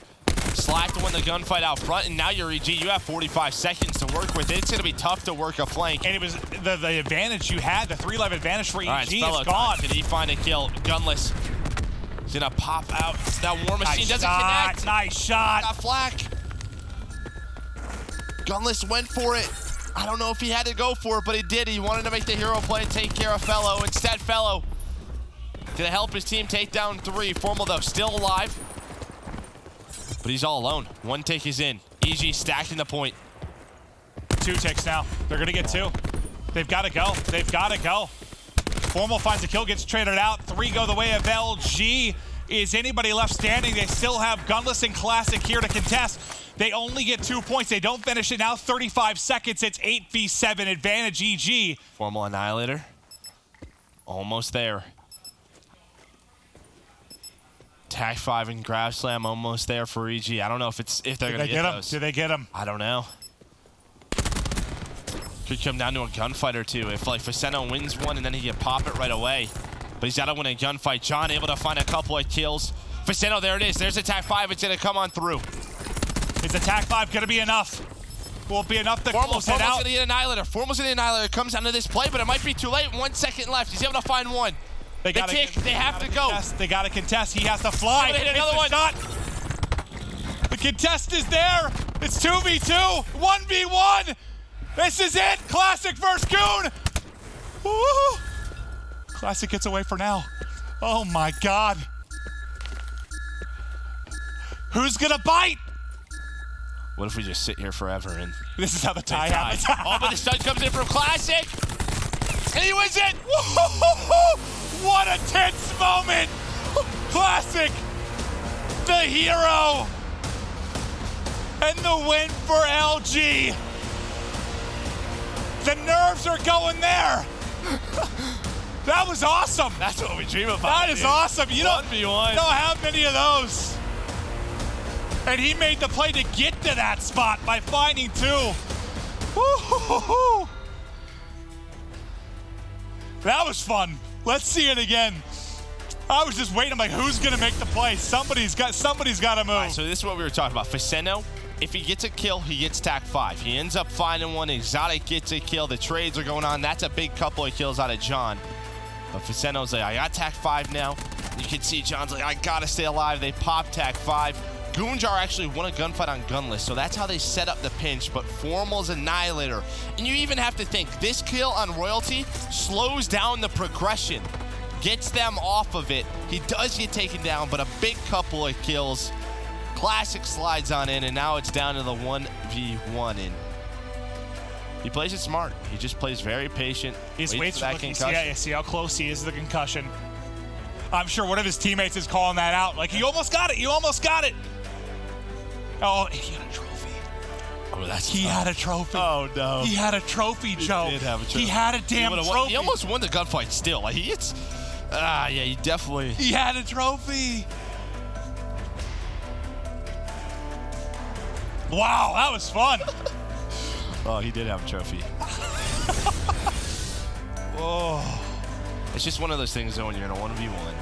Slack to win the gunfight out front, and now you're EG. You have 45 seconds to work with. It's going to be tough to work a flank. And it was the advantage you had, the 3-life advantage for EG is gone. Did he find a kill? Gunless. He's gonna pop out. That War Machine doesn't connect. Nice shot. Got flak. Gunless went for it. I don't know if he had to go for it, but he did. He wanted to make the hero play and take care of Fellow. Instead, Fellow gonna help his team take down 3. Formal, though, still alive. But he's all alone. 1 take is in. EG stacking the point. 2 ticks now. They're gonna get 2. They've gotta go. They've gotta go. Formal finds a kill, gets traded out. 3 go the way of LG. Is anybody left standing? They still have Gunless and Classic here to contest. They only get 2 points. They don't finish it now. 35 seconds. It's 8v7 advantage EG. Formal Annihilator. Almost there. TAC 5 and Grab Slam almost there for EG. I don't know if they're gonna get those. Did they get him? I don't know. Could come down to a gunfight or 2. If like Viceno wins one and then he can pop it right away. But he's got to win a gunfight. John able to find a couple of kills. Viceno, there it is. There's attack 5. It's going to come on through. Is attack 5 going to be enough? Will it be enough to close it out? Formal's going to get Annihilator. Formal's going to get Annihilator. Comes down to this play, but it might be too late. 1 second left. He's able to find one. They have to go. They got to contest. He has to fly. Hit another one. Shot. The contest is there. It's 2v2. 1v1. This is it! Classic versus Goon! Woo! Classic gets away for now. Oh my God. Who's gonna bite? What if we just sit here forever and... This is how the tie happens. Oh, but the stun comes in from Classic! And he wins it! Woo-hoo-hoo-hoo! What a tense moment! Classic, the hero, and the win for LG. The nerves are going there. That was awesome. That's what we dream about. That is awesome. You don't 1v1. have many of those. And he made the play to get to that spot by finding 2. Woo-hoo-hoo-hoo. That was fun. Let's see it again. I was just waiting. I'm like, who's gonna make the play? Somebody's got to move. All right, so this is what we were talking about. Faceno, if he gets a kill, he gets TAC 5. He ends up finding one. Exotic gets a kill. The trades are going on. That's a big couple of kills out of John. But Faceno's like, I got TAC 5 now. You can see John's like, I gotta stay alive. They pop TAC 5. Goonjar actually won a gunfight on Gunless, so that's how they set up the pinch, but Formal's Annihilator. And you even have to think, this kill on Royalty slows down the progression, gets them off of it. He does get taken down, but a big couple of kills. Classic slides on in, and now it's down to the 1v1. And he plays it smart. He just plays very patient. He waits for that concussion. See how close he is to the concussion. I'm sure one of his teammates is calling that out. Like, you almost got it. You almost got it. Oh, he had a trophy. Oh, that's He had a trophy. Oh, no. He had a trophy, Joe. He did have a trophy. He had a damn trophy. He almost won the gunfight still. Like, yeah, he definitely. He had a trophy. Wow, that was fun. Oh, he did have a trophy. Oh. It's just one of those things, though, when you're in a 1v1.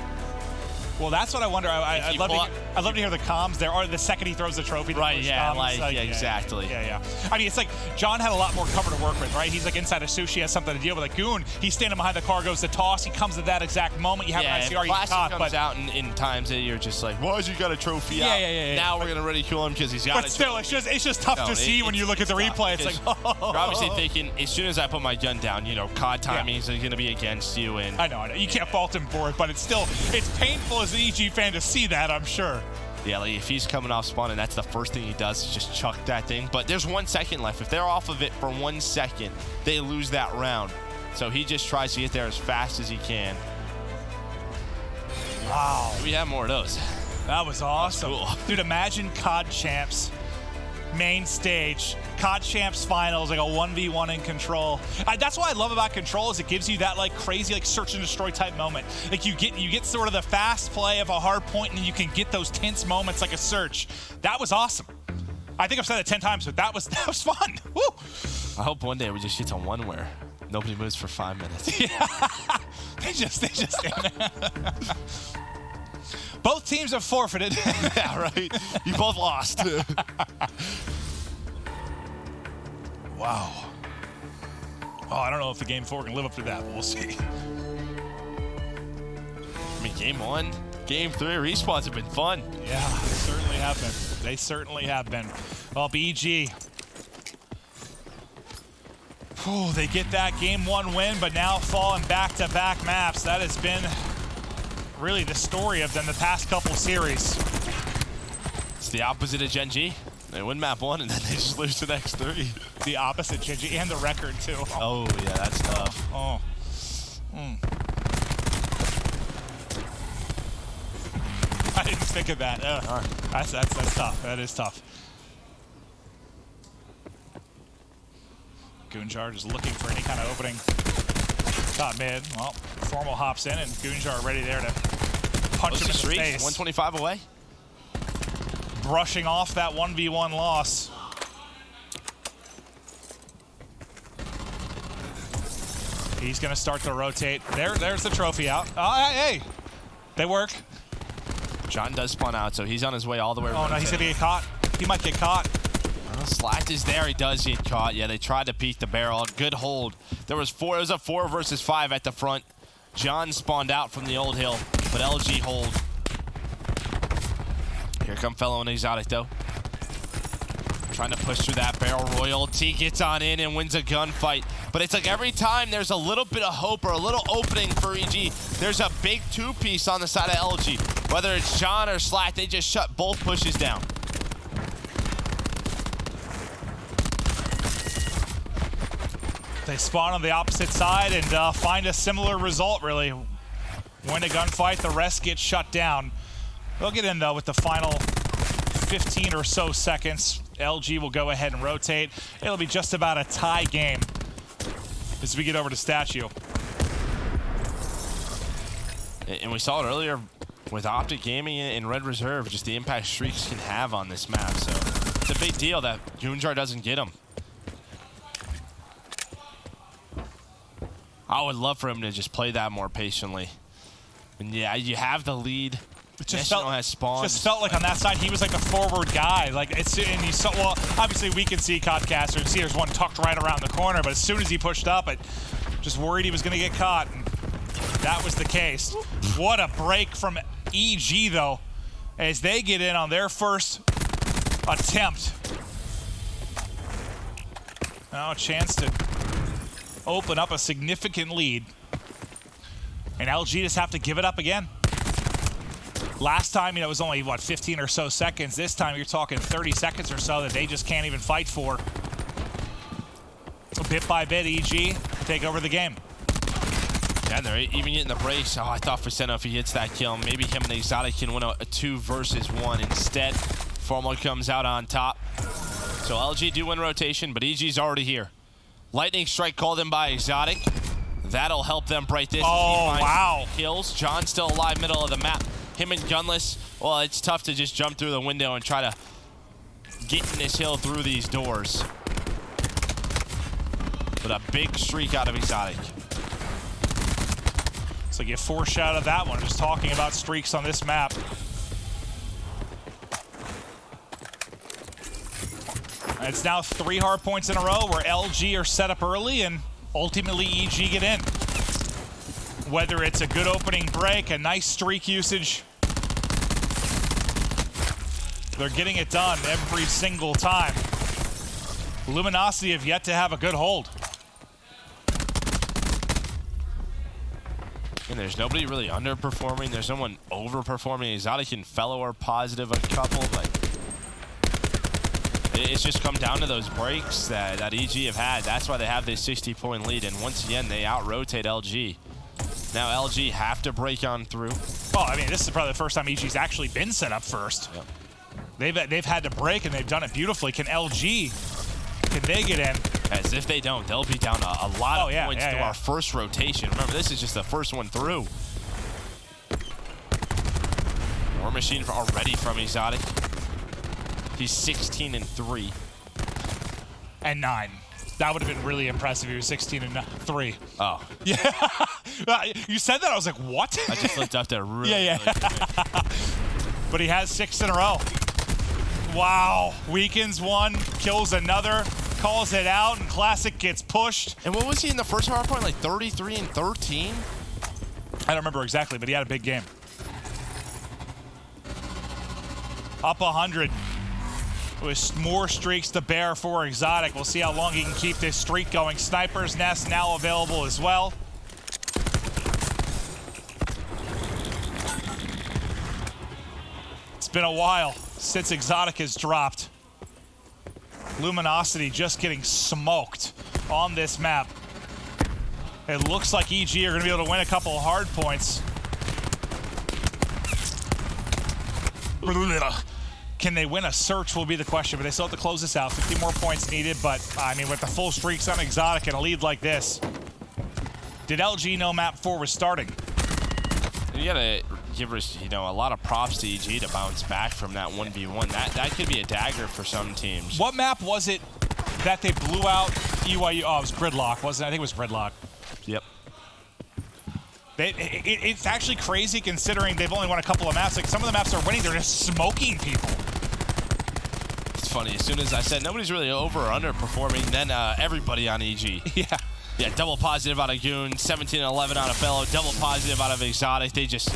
Well, that's what I wonder. I'd love to hear the comms there, or the second he throws the trophy. Right, yeah, comms, exactly. Yeah. I mean, it's like John had a lot more cover to work with, right? He's like inside of Sushi, has something to deal with. Like Goon, he's standing behind the car, goes to toss. He comes at that exact moment. You have an ICR, you caught. Comes out in times that you're just like, why has he got a trophy out? Yeah. Now we're going to ridicule him because he's got But still, it's just tough to see when you look at the replay. It's like, oh. You're obviously thinking, as soon as I put my gun down, COD timing is going to be against you. And I know. You can't fault him for it, but it's painful as an EG fan to see that, I'm sure. Yeah, like if he's coming off spawn and that's the first thing he does is just chuck that thing. But there's 1 second left. If they're off of it for 1 second, they lose that round. So he just tries to get there as fast as he can. Wow. We have more of those. That was awesome. Cool. Dude, imagine COD Champs main stage, COD Champs finals, like a 1v1 in Control. That's what I love about Control is it gives you that like crazy like search and destroy type moment. Like you get sort of the fast play of a hard point and you can get those tense moments like a search. That was awesome. I think I've said it 10 times, but that was fun. Woo! I hope one day we just get to one where nobody moves for 5 minutes. Yeah. they just stand there. Both teams have forfeited. Yeah, right. You both lost. Wow. Oh, I don't know if the Game 4 can live up to that, but we'll see. I mean, Game 1, Game 3, respawns have been fun. Yeah, they certainly have been. They certainly have been. Well, BG. Whew, they get that Game 1 win, but now fall in back-to-back maps. That has been really the story of them the past couple series. It's the opposite of Gen G. They win map 1 and then they just lose the next 3. The opposite, Gen G, and the record too. Oh yeah, that's tough. Oh. I didn't think of that. That's tough. That is tough. Goonjar just looking for any kind of opening. Top mid. Well, Formal hops in and Goonjar ready there to punch him in the face. 125 away. Brushing off that 1v1 loss. He's going to start to rotate. There's the trophy out. Hey, they work. John does spawn out, so he's on his way all the way around. Oh, no, he's going to get caught. He might get caught. Slacked is there. He does get caught. Yeah, they tried to peek the barrel. Good hold. It was a 4 versus 5 at the front. John spawned out from the old hill, but LG hold. Here come Fellow and Exotic, though. Trying to push through that barrel. Royalty gets on in and wins a gunfight. But it's like every time there's a little bit of hope or a little opening for EG, there's a big 2-piece on the side of LG. Whether it's John or Slack, they just shut both pushes down. They spawn on the opposite side and find a similar result, really. Win a gunfight, the rest get shut down. We'll get in, though, with the final 15 or so seconds. LG will go ahead and rotate. It'll be just about a tie game as we get over to Statue. And we saw it earlier with Optic Gaming and Red Reserve, just the impact streaks can have on this map. So it's a big deal that Goonjar doesn't get him. I would love for him to just play that more patiently. And yeah, you have the lead. It just has felt like on that side he was like the forward guy. Like it's and you saw, well, obviously we can see Codcaster and see there's one tucked right around the corner, but as soon as he pushed up, I just worried he was going to get caught, and that was the case. What a break from EG though, as they get in on their first attempt. Now a chance to open up a significant lead, and LG just have to give it up again. Last time, it was only, what, 15 or so seconds. This time, you're talking 30 seconds or so that they just can't even fight for. So bit by bit, EG take over the game. Yeah, and they're even getting the brace. Oh, I thought for Senna, if he hits that kill, maybe him and Exotic can win a 2 versus 1. Instead, Formal comes out on top. So LG do win rotation, but EG's already here. Lightning Strike called in by Exotic. That'll help them break this. Oh, wow. Kills. John's still alive, middle of the map. Him and Gunless, well, it's tough to just jump through the window and try to get in this hill through these doors. But a big streak out of Exotic. So you foreshadowed that one, just talking about streaks on this map. And it's now 3 hard points in a row where LG are set up early and ultimately EG get in. Whether it's a good opening break, a nice streak usage, they're getting it done every single time. Luminosity have yet to have a good hold. And there's nobody really underperforming. There's no one overperforming. Exotic and Fellow are positive, a couple, but it's just come down to those breaks that EG have had. That's why they have this 60-point lead, and once again, they out-rotate LG. Now LG have to break on through. Well, I mean, this is probably the first time EG's actually been set up first. Yep. They've had to break, and they've done it beautifully. Can they get in? As if they don't, they'll be down a lot of points to our first rotation. Remember, this is just the first one through. War Machine already from Exotic. He's 16-3. And 9. That would have been really impressive if he was 16-3. Oh. Yeah. You said that, I was like, what? I just looked up there really, yeah. really But he has 6 in a row. Wow. Weakens one, kills another, calls it out, and Classic gets pushed. And what was he in the first hard point, like 33-13? I don't remember exactly, but he had a big game. Up 100. With more streaks to bear for Exotic. We'll see how long he can keep this streak going. Sniper's Nest now available as well. It's been a while since Exotic has dropped. Luminosity just getting smoked on this map. It looks like EG are going to be able to win a couple of hard points. Can they win a search will be the question, but they still have to close this out. 50 more points needed, but I mean, with the full streaks on Exotic and a lead like this, did LG know map 4 was starting? You gotta give us, a lot of props to EG to bounce back from that 1v1. That could be a dagger for some teams. What map was it that they blew out EYU? Oh, it was Gridlock, wasn't it? I think it was Gridlock. Yep. It's actually crazy considering they've only won a couple of maps. Like, some of the maps are winning, they're just smoking people. It's funny, as soon as I said nobody's really over or underperforming, then everybody on EG. Yeah, double positive out of Goon, 17-11 out of Fellow, double positive out of Exotic. They just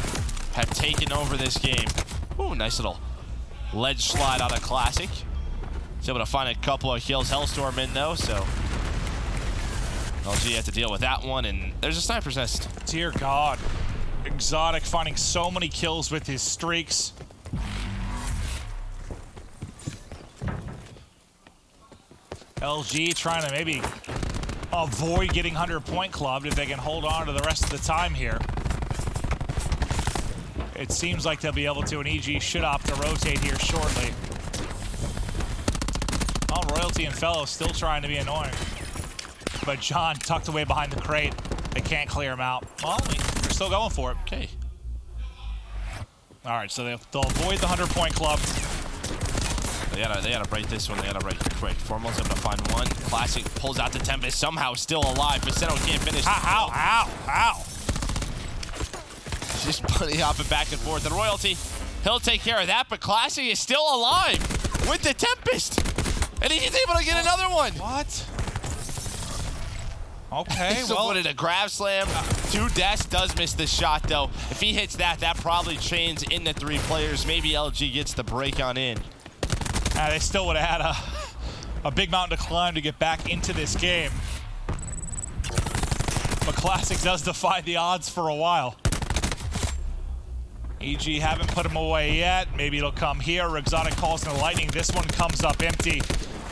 have taken over this game. Ooh, nice little ledge slide out of Classic. He's able to find a couple of kills. Hellstorm in though, so LG had to deal with that one, and there's a Sniper's Nest. Dear God. Exotic finding so many kills with his streaks. LG trying to maybe avoid getting 100-point clubbed if they can hold on to the rest of the time here. it seems like they'll be able to, and EG should opt to rotate here shortly. Well, Royalty and Fellow still trying to be annoying. But John tucked away behind the crate. They can't clear him out. Well, they're still going for it. Okay. All right, so they'll avoid the 100-point club. They gotta break this one. They gotta break it quick. Formal's able to find one. Classic pulls out the Tempest. Somehow still alive. Viceno can't finish. Ow. Just bunny hopping back and forth. And Royalty, he'll take care of that. But Classic is still alive with the Tempest. And he's able to get another one. What? Okay, so well. put it a grab slam. 2Des does miss the shot, though. If he hits that, that probably chains into 3 players. Maybe LG gets the break on in. They still would have had a big mountain to climb to get back into this game. But Classic does defy the odds for a while. EG haven't put him away yet. Maybe it'll come here. Exotic calls in the lightning. This one comes up empty,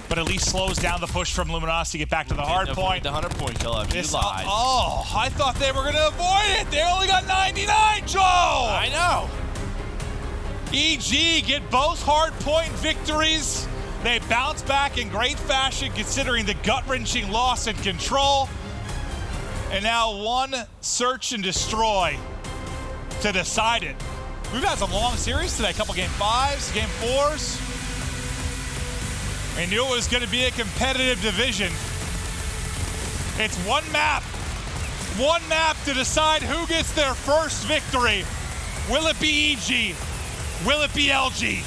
but at least slows down the push from Luminosity to get back to the hard point. The 100-point kill up. Oh, I thought they were going to avoid it. They only got 99, Joe! I know. EG get both hard point victories. They bounce back in great fashion considering the gut-wrenching loss in control. And now one search and destroy to decide it. We've had some long series today. A couple game 5s, game 4s. We knew it was going to be a competitive division. It's one map to decide who gets their first victory. Will it be EG? Will it be LG?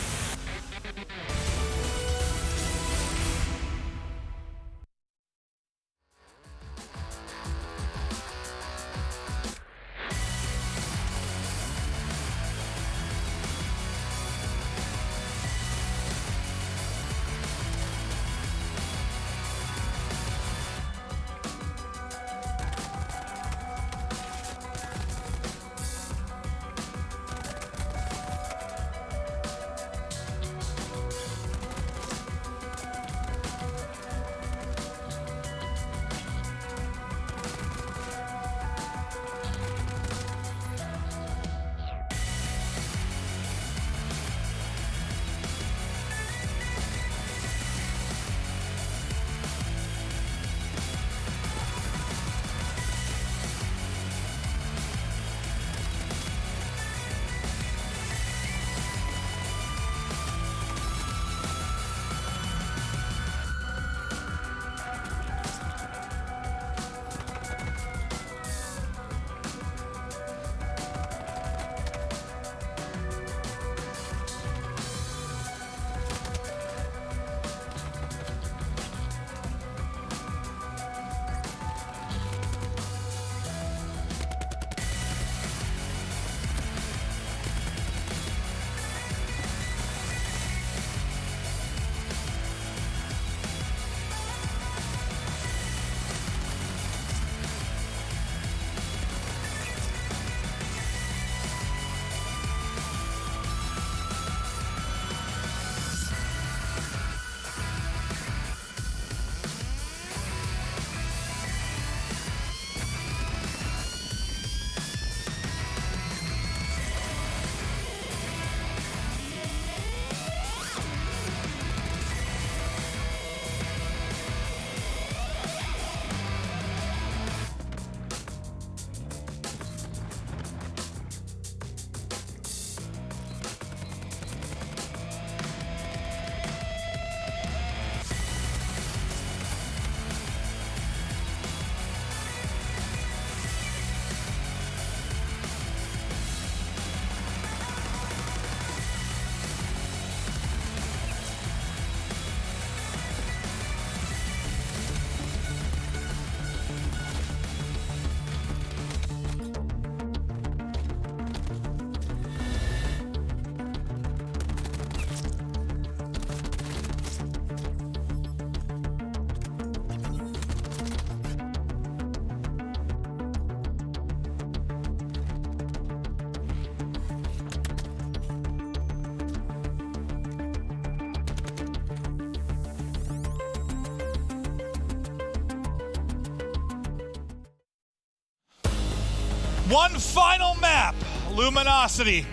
One final map, Luminosity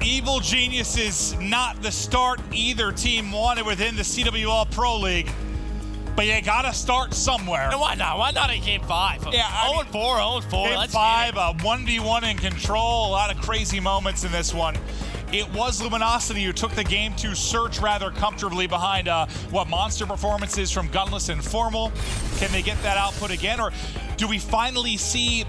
Evil Geniuses, not the start either team wanted within the CWL Pro League. But you gotta start somewhere. No, why not? Why not in Game 5? Yeah, 0-4, 0-4. Game Let's 5, get it. a 1v1 in control. A lot of crazy moments in this one. It was Luminosity who took the game to Search rather comfortably behind monster performances from Gunless and Formal. Can they get that output again, or do we finally see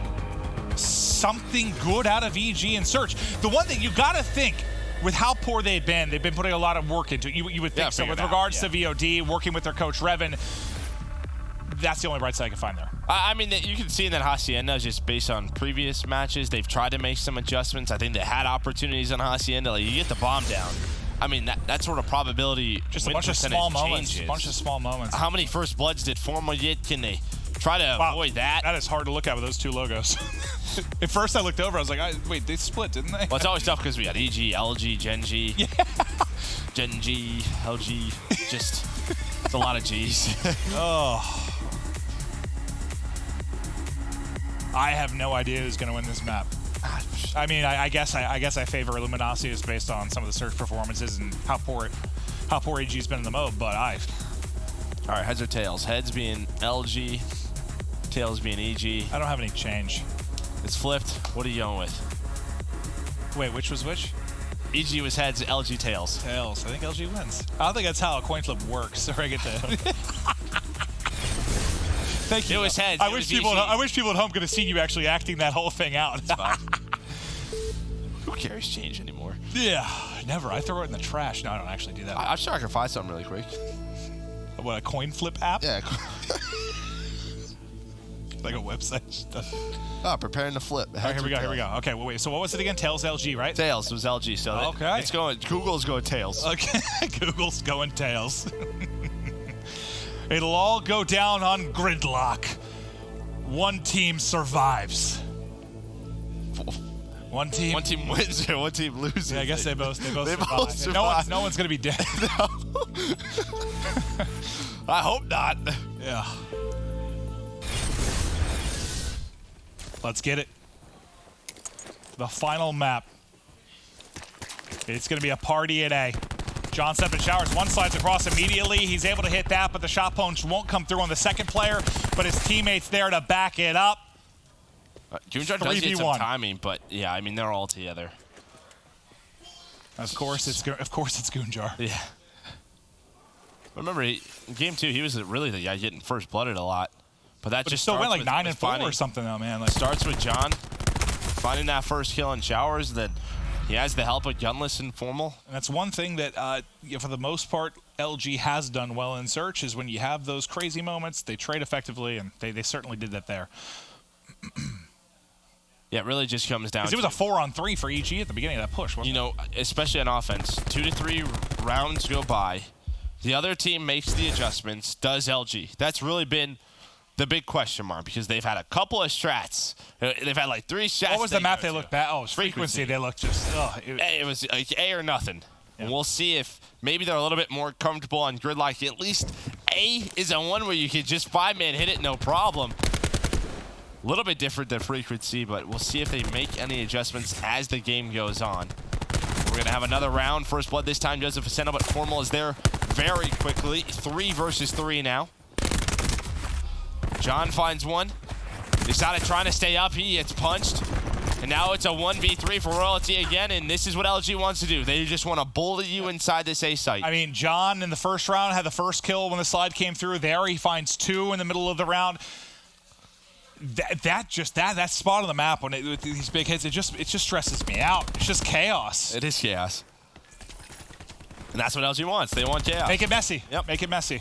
something good out of EG and Search? The one thing you gotta think, with how poor they've been putting a lot of work into it. You would think so. With regards to VOD, working with their coach Revan, that's the only bright side I can find there. I mean, you can see that Hacienda, just based on previous matches, they've tried to make some adjustments. I think they had opportunities on Hacienda. Like, you get the bomb down. I mean, that sort of probability. Just a bunch of small moments. A bunch of small moments. How many first bloods did Formal get? Can they try to avoid that? That is hard to look at with those two logos. At first I looked over, I was like, wait, they split, didn't they? Well, it's always tough because we got EG, LG, Gen-G. Yeah. Gen-G, LG, just, it's a lot of Gs. Oh. I have no idea who's going to win this map. I mean, I guess I favor Luminosity just based on some of the Search performances and how poor EG's been in the mode, but All right, heads or tails? Heads being LG, tails being EG. I don't have any change. It's flipped. What are you going with? Wait, which was which? EG was heads, LG tails. Tails. I think LG wins. I don't think that's how a coin flip works. Or I get to. Thank you. It was heads. I wish people at home could have seen you actually acting that whole thing out. It's fine. Who carries change anymore? Yeah, never. I throw it in the trash. No, I don't actually do that. I'm sure I can find something really quick. What, a coin flip app? Yeah. Like a website stuff. Oh, preparing to flip. All right, here we go. Okay, well, wait. So what was it again? Tails LG, right? Tails was LG. So okay. It's going. Google's going tails. Okay, Google's going tails. It'll all go down on gridlock. One team survives. One team wins and one team loses. Yeah, I guess they both survive. No one's gonna be dead. No. I hope not. Yeah. Let's get it. The final map. It's going to be a party at A. John Seppin showers. One slides across immediately. He's able to hit that, but the shot punch won't come through on the second player, but his teammate's there to back it up. Gunjar does get some timing, but yeah, I mean, they're all together. Of course it's Gunjar. Yeah. Remember, in game 2, he was really the guy getting first blooded a lot. But that just still went like 9 and 4 finding, or something though, man. Like, starts with John finding that first kill in showers. Then he has the help of Gunless and Formal. And that's one thing that, for the most part, LG has done well in Search is when you have those crazy moments, they trade effectively, and they certainly did that there. Yeah, it really just comes down to... It was a 4-on-3 for EG at the beginning of that push, wasn't it? Especially on offense, 2 to 3 rounds go by. The other team makes the adjustments. Does LG? That's really been the big question mark because they've had a couple of strats. They've had like 3 strats. What was the map they looked bad? Oh, it was frequency. They looked just... It was like A or nothing. Yeah. And we'll see if maybe they're a little bit more comfortable on gridlock. At least A is a one where you can just 5-man hit it, no problem. A little bit different than frequency, but we'll see if they make any adjustments as the game goes on. We're going to have another round. First blood this time, Joseph Ascendo, but Formal is there very quickly. 3 versus 3 now. John finds one. Decided trying to stay up. He gets punched. And now it's a 1v3 for Royalty again, and this is what LG wants to do. They just want to bully you inside this A site. I mean, John in the first round had the first kill when the slide came through. There he finds 2 in the middle of the round. That spot on the map when with these big hits, it just stresses me out. It's just chaos. It is chaos. And that's what LG wants. They want chaos. Make it messy. Yep. Make it messy.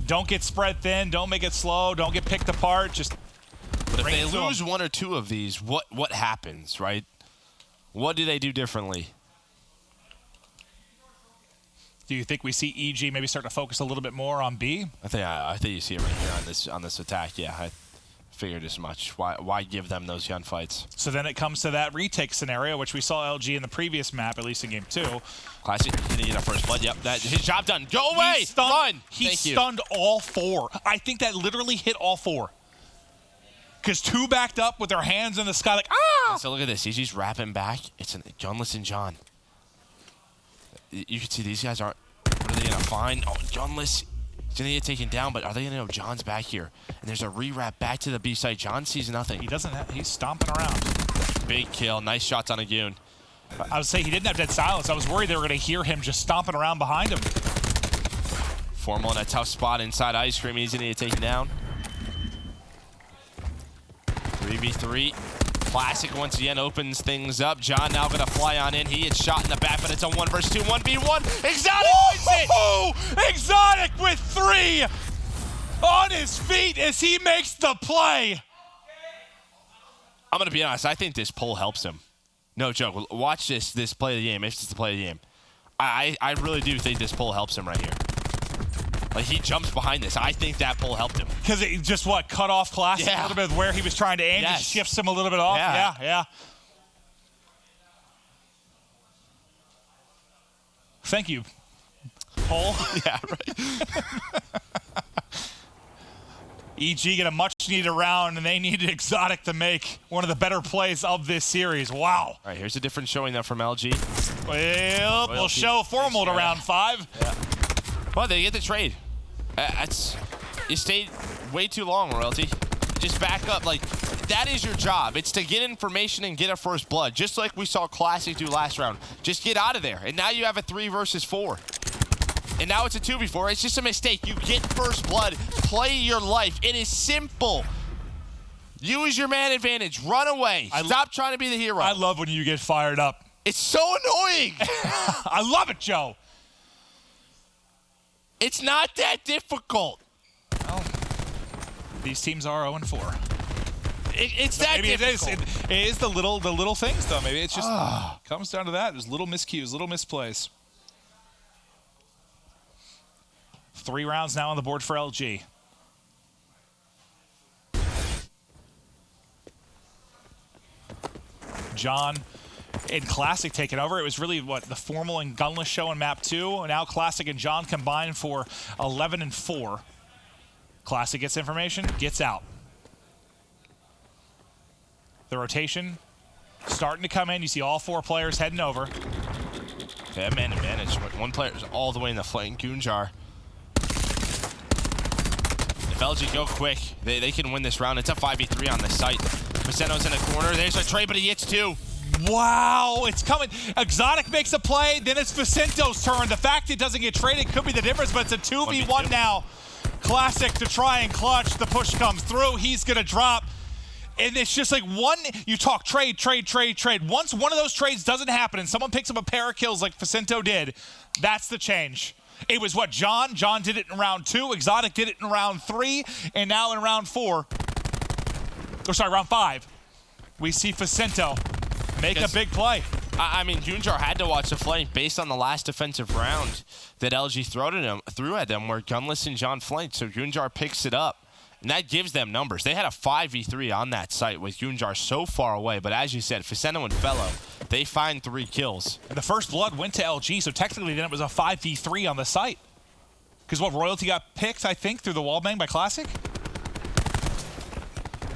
Don't get spread thin. Don't make it slow. Don't get picked apart. Just But if they lose 1 or 2 of these, what happens, right? What do they do differently? Do you think we see EG maybe start to focus a little bit more on B? I think you see it right here on this attack. Yeah, I figured as much. Why give them those gunfights? So then it comes to that retake scenario, which we saw LG in the previous map, at least in game 2. Classic. He didn't get a first blood. Yep, his job done. Go away. Run. He stunned all 4. I think that literally hit all 4. Because 2 backed up with their hands in the sky like, ah! So look at this. He's just wrapping back. It's Gunless and John. you can see these guys aren't really going to find. Oh, Gunless is going to get taken down, but are they going to know John's back here? And there's a re-wrap back to the B site. John sees nothing. He doesn't he's stomping around. Big kill. Nice shots on a Goon. I would say he didn't have dead silence. I was worried they were going to hear him just stomping around behind him. Formal in a tough spot inside Ice Cream. He's going to get taken down. 3v3. Classic once again opens things up. John now going to fly on in. He gets shot in the back, but it's a 1 versus 2. 1v1. Exotic wins it! Exotic with 3 on his feet as he makes the play. I'm going to be honest. I think this pull helps him. No joke. Watch this play of the game. If it's the play of the game. I really do think this pull helps him right here. Like, he jumps behind this. I think that pull helped him. Because it just, cut off Classic a little bit of where he was trying to aim. Yes. Just shifts him a little bit off. Yeah. Thank you, Paul. Yeah, right. EG get a much-needed round, and they needed Exotic to make one of the better plays of this series. Wow. All right, here's a different showing now from LG. Well, we'll show Formal to round 5. Yeah. Well, they get the trade. You stayed way too long, Royalty. Just back up. Like, that is your job. It's to get information and get a first blood, just like we saw Classic do last round. Just get out of there. And now you have a 3 versus 4. And now it's a 2v4. It's just a mistake. You get first blood. Play your life. It is simple. Use your man advantage. Run away. Stop trying to be the hero. I love when you get fired up. It's so annoying. I love it, Joe. It's not that difficult. Well, these teams are 0-4. It's so that difficult. It is the little things, though. Maybe it's just comes down to that. There's little miscues, little misplays. 3 rounds now on the board for LG. John in Classic taking over. It was really, the Formal and Gunless show in map 2. Now Classic and John combined for 11-4. Classic gets information, gets out. The rotation starting to come in. You see all 4 players heading over. They have man advantage. One player is all the way in the flank. Goonjar. If LG go quick, they can win this round. It's a 5v3 on the site. Viceno's in the corner. There's a trade, but he gets 2. Wow, it's coming. Exotic makes a play, then it's Vicento's turn. The fact it doesn't get traded could be the difference, but it's a 2v1 now. Classic to try and clutch. The push comes through. He's going to drop. And it's just like you talk trade. Once one of those trades doesn't happen and someone picks up a pair of kills like Vicento did, that's the change. It was John did it in round 2. Exotic did it in round 3. And now in round 4, round 5, we see Vicento make a big play. I mean, Goonjar had to watch the flank based on the last defensive round that LG threw at them where Gunless and John flanked. So Goonjar picks it up. And that gives them numbers. They had a 5v3 on that site with Goonjar so far away. But as you said, Vicento and Fellow, they find 3 kills. And the first blood went to LG, so technically then it was a 5v3 on the site. Because Royalty got picked, I think, through the wallbang by Classic.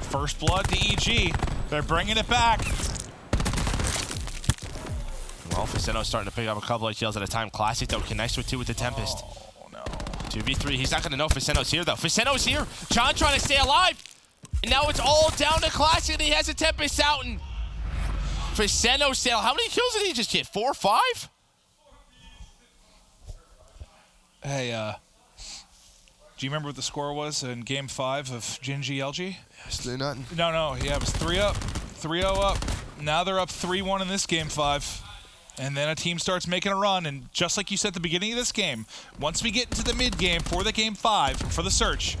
First blood to EG. They're bringing it back. Well, Vicento's starting to pick up a couple of kills at a time. Classic, though, connects with 2 with the Tempest. 2v3. He's not going to know Vicento's here, though. Vicento's here. John trying to stay alive. And now it's all down to Classic, and he has a Tempest out. And Vicento sail. How many kills did he just get? 4 or 5? Hey, do you remember what the score was in Game 5 of Gingy LG? Still nothing. No. Yeah, it was 3-up. 3-0 up. Now they're up 3-1 in this Game 5. And then a team starts making a run, and just like you said at the beginning of this game, once we get into the mid-game for the Game 5, for the search,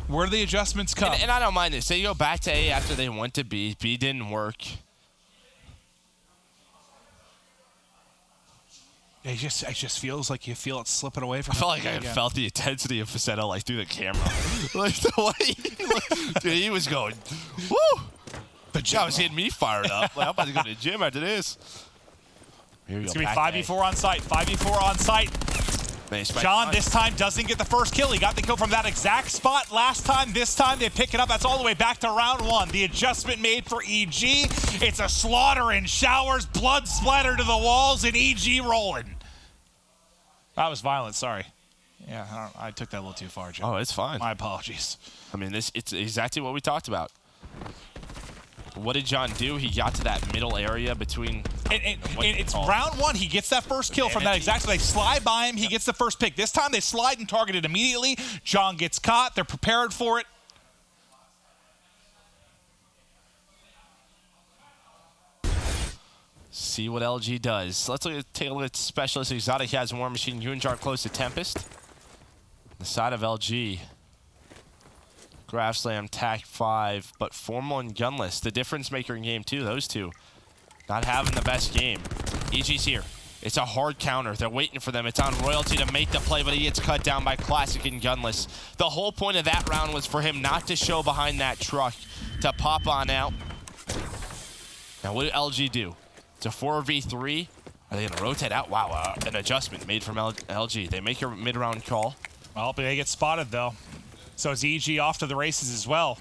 where do the adjustments come? And I don't mind this. They go back to A after they went to B. B didn't work. It just feels like you feel it slipping away from I felt like I felt the intensity of Vicento like through the camera. Like the way dude, he was going, woo! The gym was getting me fired up. Like, I'm about to go to the gym after this. It's going to be 5v4 on site. 5v4 on site. John this time doesn't get the first kill. He got the kill from that exact spot last time. This time they pick it up. That's all the way back to round 1. The adjustment made for EG. It's a slaughter in showers. Blood splatter to the walls and EG rolling. That was violent, sorry. Yeah, I took that a little too far, Joe. Oh, it's fine. My apologies. I mean, it's exactly what we talked about. What did John do? He got to that middle area between... It's round one. He gets that first kill from that exact... They slide by him. He gets the first pick. This time they slide and target it immediately. John gets caught. They're prepared for it. See what LG does. Let's take a look at Specialist. Exotic has War Machine. Yunjar close to Tempest. The side of LG. Graph Slam, TAC 5, but Formal and Gunless. The difference maker in game 2, those two. Not having the best game. EG's here. It's a hard counter. They're waiting for them. It's on Royalty to make the play, but he gets cut down by Classic and Gunless. The whole point of that round was for him not to show behind that truck, to pop on out. Now, what did LG do? It's a 4v3. Are they going to rotate out? Wow, an adjustment made from LG. They make your mid-round call. Well, but they get spotted, though. So it's EG off to the races as well.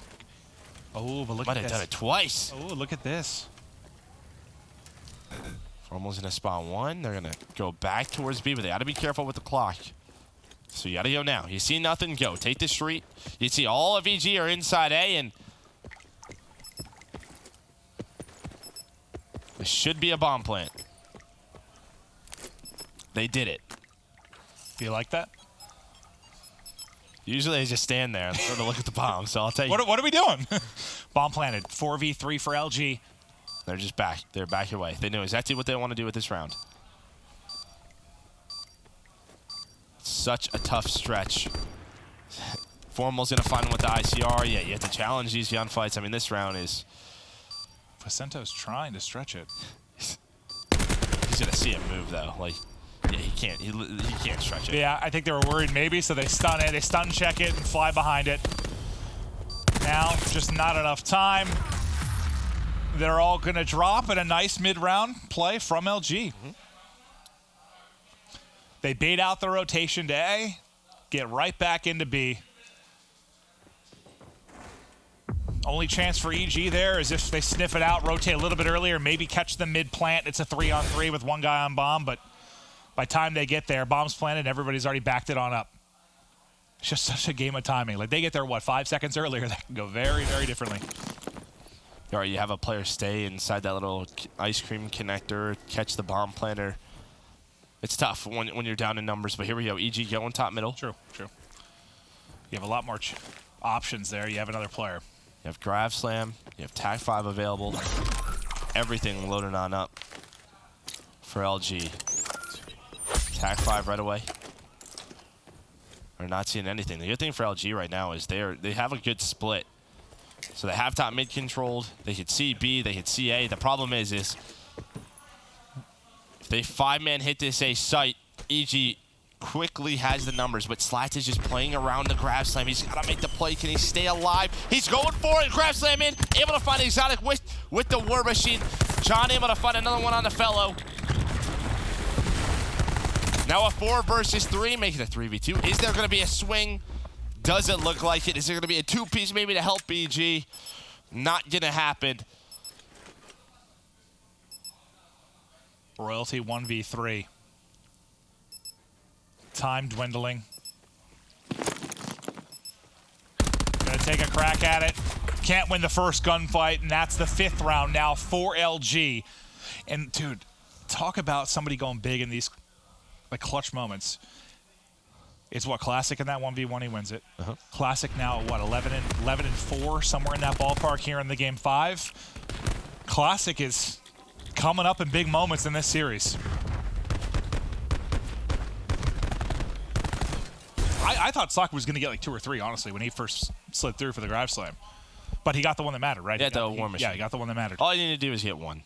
Oh, but look at this. Might have done it twice. Oh, look at this. Formal's in a spot 1. They're going to go back towards B, but they got to be careful with the clock. So you got to go now. You see nothing, go. Take the street. You see all of EG are inside A, and this should be a bomb plant. They did it. Do you like that? Usually they just stand there and sort of look at the bomb, so I'll tell you. What are we doing? Bomb planted. 4v3 for LG. They're just back. They're back away. They know exactly what they want to do with this round. Such a tough stretch. Formal's going to find him with the ICR. Yeah, you have to challenge these gunfights. I mean, this round is... Placento's trying to stretch it. He's going to see him move, though. Like, yeah, he can't. He can't stretch it. Yeah, I think they were worried maybe, so they stun it. They stun check it and fly behind it. Now, just not enough time. They're all going to drop in a nice mid-round play from LG. They bait out the rotation to A, get right back into B. Only chance for EG there is if they sniff it out, rotate a little bit earlier, maybe catch them mid-plant. It's a 3-on-3 with one guy on bomb, but by the time they get there, bomb's planted, and everybody's already backed it on up. It's just such a game of timing. Like, they get there, what, 5 seconds earlier? That can go very, very differently. All right, you have a player stay inside that little ice cream connector, catch the bomb planter. It's tough when you're down in numbers, but here we go. EG going top middle. True. You have a lot more options there. You have another player. You have Grab Slam. You have TAC 5 available. Everything loaded on up for LG. TAC 5 right away. They're not seeing anything. The good thing for LG right now is they have a good split. So they have top mid controlled. They could see B, they could see A. The problem is if they 5-man hit this A site, EG quickly has the numbers, but Slats is just playing around the Grab Slam. He's got to make the play. Can he stay alive? He's going for it. Grab Slam in. Able to find Exotic with the War Machine. John able to find another one on the fellow. Now a 4 versus 3, making it a 3v2. Is there going to be a swing? Does it look like it? Is there going to be a 2-piece maybe to help BG? Not going to happen. Royalty 1v3. Time dwindling. Gonna take a crack at it. Can't win the first gunfight, and that's the 5th round now for LG. And dude, talk about somebody going big in these like clutch moments. It's what, Classic in that 1v1, he wins it. Classic now, what, 11 and 4, somewhere in that ballpark here in the game 5. Classic is coming up in big moments in this series. I thought Sock was going to get like 2 or 3, honestly, when he first slid through for the Grab Slam. But he got the one that mattered, right? Yeah, the War Machine. Yeah, he got the one that mattered. All you need to do is hit 1.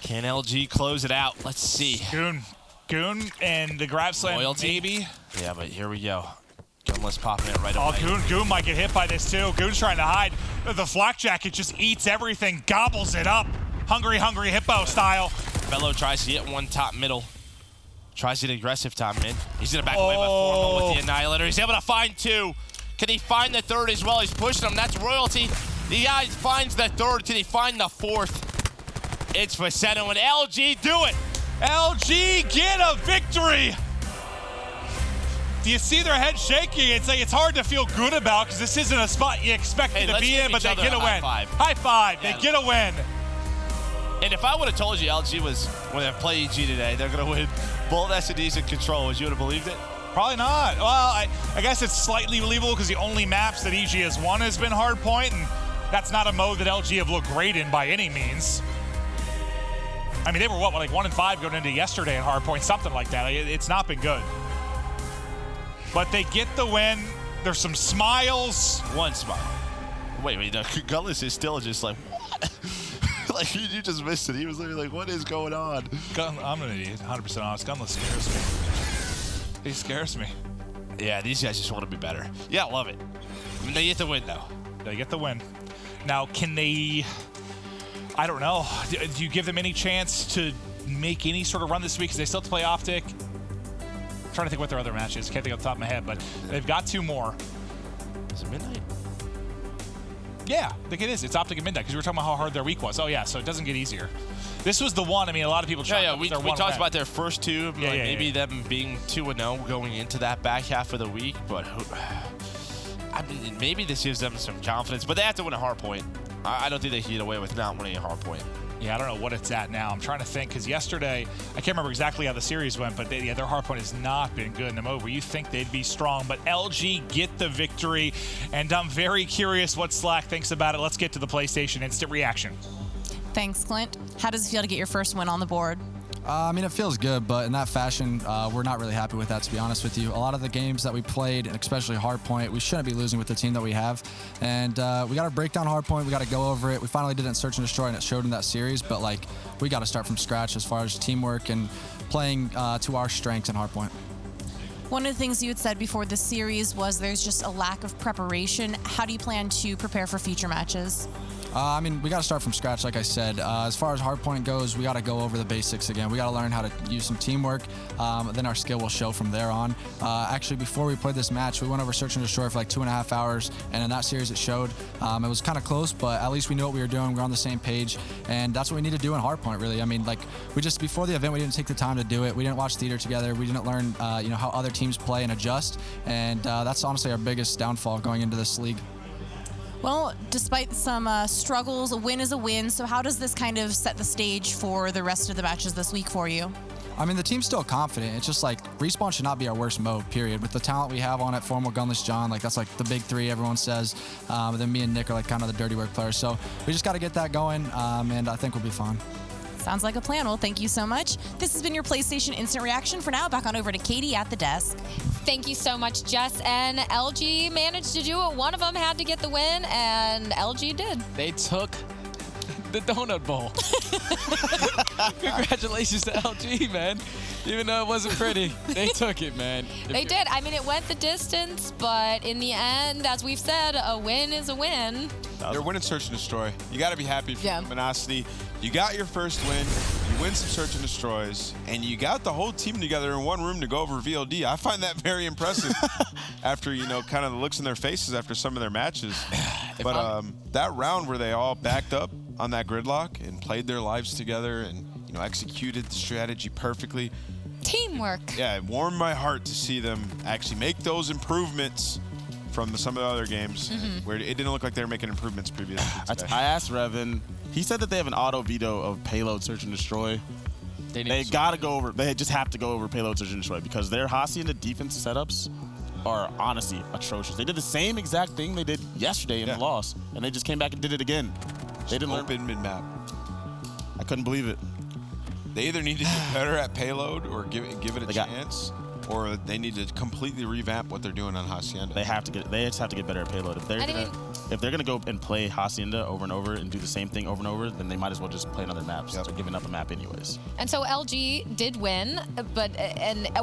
Can LG close it out? Let's see. Goon and the Grab Slam, Loyalty. maybe. Yeah, but here we go. Gunless popping it right away. Oh, Goon might get hit by this too. Goon's trying to hide. The flak jacket just eats everything, gobbles it up. Hungry hippo style. Fellow tries to get 1 top middle. Tries to get aggressive top mid. He's gonna back away by Formal with the Annihilator. He's able to find 2. Can he find the 3rd as well? He's pushing him. That's Royalty. The guy finds the 3rd. Can he find the 4th? It's Facetto and LG. Do it. LG get a victory. Do you see their head shaking? It's like it's hard to feel good about because this isn't a spot you expected to be in, but they get a win. High five. Yeah. They get a win. And if I would have told you LG was when they play EG today, they're going to win both SDs in control, would you have believed it? Probably not. Well, I guess it's slightly believable because the only maps that EG has won has been hardpoint, and that's not a mode that LG have looked great in by any means. I mean, they were what, like 1-5 going into yesterday in hardpoint, something like that. It's not been good. But they get the win. There's some smiles. One smile. Wait, Gunless is still just like, what? Like, you just missed it. He was literally like, what is going on? I'm going to be 100% honest. Gunless scares me. He scares me. Yeah, these guys just want to be better. Yeah, I love it. I mean, they get the win, though. They get the win. Now, can they... I don't know. Do you give them any chance to make any sort of run this week? Because they still have to play Optic. I'm trying to think what their other match is. Can't think off the top of my head, but they've got 2 more. Is it midnight? Yeah, I think it is. It's Optic at midnight because we were talking about how hard their week was. Oh, yeah, so it doesn't get easier. This was the one. I mean, a lot of people tried. Yeah, we talked about their first 2, maybe them being 2-0 going into that back half of the week, but I mean, maybe this gives them some confidence, but they have to win a hardpoint. I don't think they can get away with not winning a hardpoint. Yeah, I don't know what it's at now. I'm trying to think because yesterday, I can't remember exactly how the series went, but their hardpoint has not been good in a mode where you think they'd be strong. But LG get the victory, and I'm very curious what Slack thinks about it. Let's get to the PlayStation instant reaction. Thanks, Clint. How does it feel to get your first win on the board? I mean, it feels good, but in that fashion, we're not really happy with that, to be honest with you. A lot of the games that we played, and especially Hardpoint, we shouldn't be losing with the team that we have. And we got to break down Hardpoint. We got to go over it. We finally did it in Search and Destroy, and it showed in that series. But, like, we got to start from scratch as far as teamwork and playing to our strengths in Hardpoint. One of the things you had said before the series was there's just a lack of preparation. How do you plan to prepare for future matches? I mean, we got to start from scratch, like I said. As far as hardpoint goes, we got to go over the basics again. We got to learn how to use some teamwork. Then our skill will show from there on. Actually, before we played this match, we went over Search and Destroy for like 2.5 hours, and in that series it showed. It was kind of close, but at least we knew what we were doing. We're on the same page, and that's what we need to do in hardpoint, really. I mean, like, we just, before the event, we didn't take the time to do it. We didn't watch theater together. We didn't learn, how other teams play and adjust, and that's honestly our biggest downfall going into this league. Well, despite some struggles, a win is a win. So how does this kind of set the stage for the rest of the matches this week for you? I mean, the team's still confident. It's just like Respawn should not be our worst mode, period. With the talent we have on it, Formal, Gunless, John, like that's like the big 3 everyone says. Then me and Nick are like kind of the dirty work players. So we just got to get that going, and I think we'll be fine. Sounds like a plan. Well, thank you so much. This has been your PlayStation Instant Reaction. For now, back on over to Katie at the desk. Thank you so much, Jess. And LG managed to do it. One of them had to get the win, and LG did. They took the donut bowl. Congratulations to LG, man. Even though it wasn't pretty, they took it, man. They did. I mean, it went the distance, but in the end, as we've said, a win is a win. You're winning Search and Destroy. You got to be happy for Luminosity. You got your first win. You win some Search and Destroys, and you got the whole team together in one room to go over VOD. I find that very impressive after, kind of the looks in their faces after some of their matches. But that round where they all backed up on that gridlock and played their lives together and, executed the strategy perfectly. Teamwork. Yeah, it warmed my heart to see them actually make those improvements from some of the other games where it didn't look like they were making improvements previously. I asked Revan. He said that they have an auto veto of payload Search and Destroy. They got to go over. They just have to go over payload Search and Destroy because their Hacienda defense setups are honestly atrocious. They did the same exact thing they did yesterday in the loss, and they just came back and did it again. They didn't open mid-map. I couldn't believe it. They either need to get better at payload or give it a chance, or they need to completely revamp what they're doing on Hacienda. They just have to get better at payload. If they're gonna go and play Hacienda over and over and do the same thing over and over, then they might as well just play another map since they're giving up a map anyways. And so LG did win, but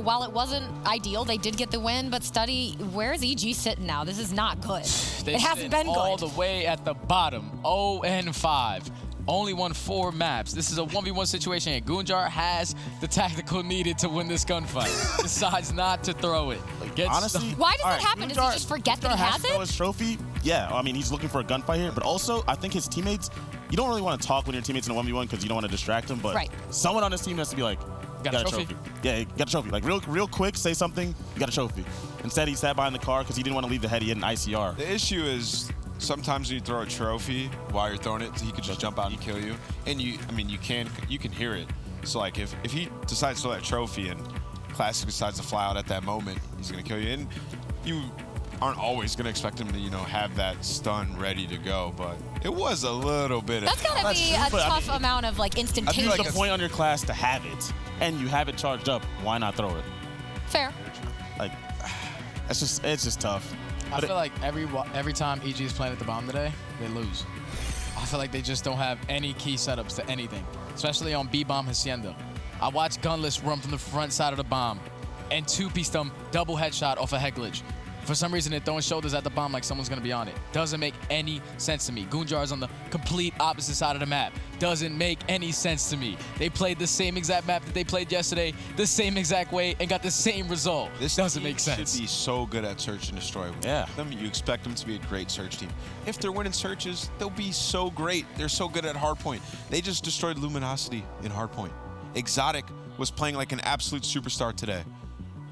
while it wasn't ideal, they did get the win. But Study, where's EG sitting now? This is not good. It hasn't been good. All the way at the bottom, 0-5. Only won 4 maps. This is a 1v1 situation, and Goonjar has the tactical needed to win this gunfight. Decides not to throw it. Honestly, why does that happen? Does he just forget that he has it? His trophy yeah, I mean, he's looking for a gunfight here, but also I think his teammates, you don't really want to talk when your teammates in a 1v1 because you don't want to distract them, but someone on his team has to be like, got a trophy? Yeah, you got a trophy. Like real quick, say something, you got a trophy. Instead, he sat behind the car because he didn't want to leave the head. He had an ICR. The issue is sometimes when you throw a trophy while you're throwing it, he could just jump out and kill you. And you can hear it. So like if he decides to throw that trophy and Classic decides to fly out at that moment, he's gonna kill you. And you aren't always gonna expect him to, have that stun ready to go, but it was a little bit. That's gotta be a tough amount of like instantaneous. I think the point on your class to have it, and you have it charged up. Why not throw it? Fair. Like, it's just tough. I feel like every time EG is playing at the bomb today, they lose. I feel like they just don't have any key setups to anything, especially on B-bomb Hacienda. I watched Gunless run from the front side of the bomb and two-piece them double headshot off a head glitch. For some reason, they're throwing shoulders at the bomb like someone's going to be on it. Doesn't make any sense to me. Goonjar's on the complete opposite side of the map. Doesn't make any sense to me. They played the same exact map that they played yesterday, the same exact way, and got the same result. This doesn't make sense. Should be so good at search and destroy. Yeah. You expect them to be a great search team. If they're winning searches, they'll be so great. They're so good at hardpoint. They just destroyed Luminosity in hardpoint. Exotic was playing like an absolute superstar today.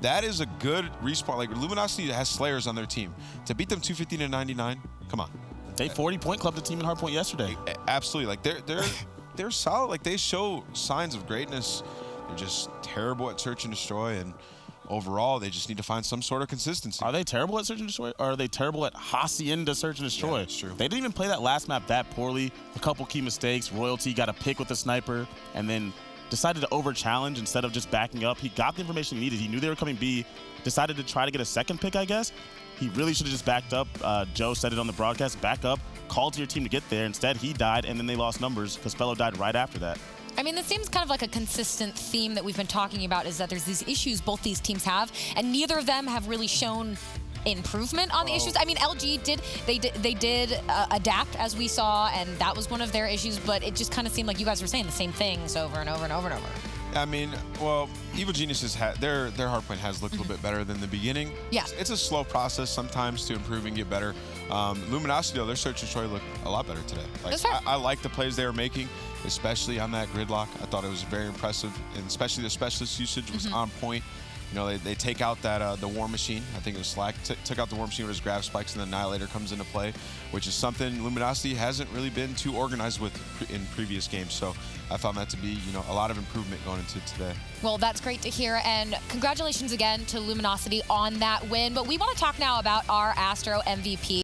That is a good respawn. Like, Luminosity has Slayers on their team. To beat them 250-99, come on. They 40-point clubbed the team in hardpoint yesterday. Absolutely. Like, they're solid. Like, they show signs of greatness. They're just terrible at search and destroy, and overall, they just need to find some sort of consistency. Are they terrible at search and destroy, or are they terrible at Hacienda search and destroy? Yeah, that's true. They didn't even play that last map that poorly. A couple key mistakes. Royalty got a pick with the sniper, and then decided to over-challenge instead of just backing up. He got the information he needed. He knew they were coming B, decided to try to get a second pick, I guess. He really should have just backed up. Joe said it on the broadcast, back up, call to your team to get there. Instead, he died, and then they lost numbers because Fellow died right after that. I mean, this seems kind of like a consistent theme that we've been talking about, is that there's these issues both these teams have, and neither of them have really shown improvement on the issues. I mean, LG did adapt, as we saw, and that was one of their issues, but it just kind of seemed like you guys were saying the same things over and over and over and over. I mean, well, Evil Geniuses their hardpoint has looked a little bit better than the beginning. Yeah. It's a slow process sometimes to improve and get better. Luminosity, though, their search and destroy looked a lot better today. Like, I like the plays they were making, especially on that gridlock. I thought it was very impressive, and especially the specialist usage was on point. They take out that the War Machine. I think it was Slack took out the War Machine with his grab spikes, and the Annihilator comes into play, which is something Luminosity hasn't really been too organized with in previous games. So I found that to be a lot of improvement going into today. Well, that's great to hear, and congratulations again to Luminosity on that win. But we want to talk now about our Astro MVP.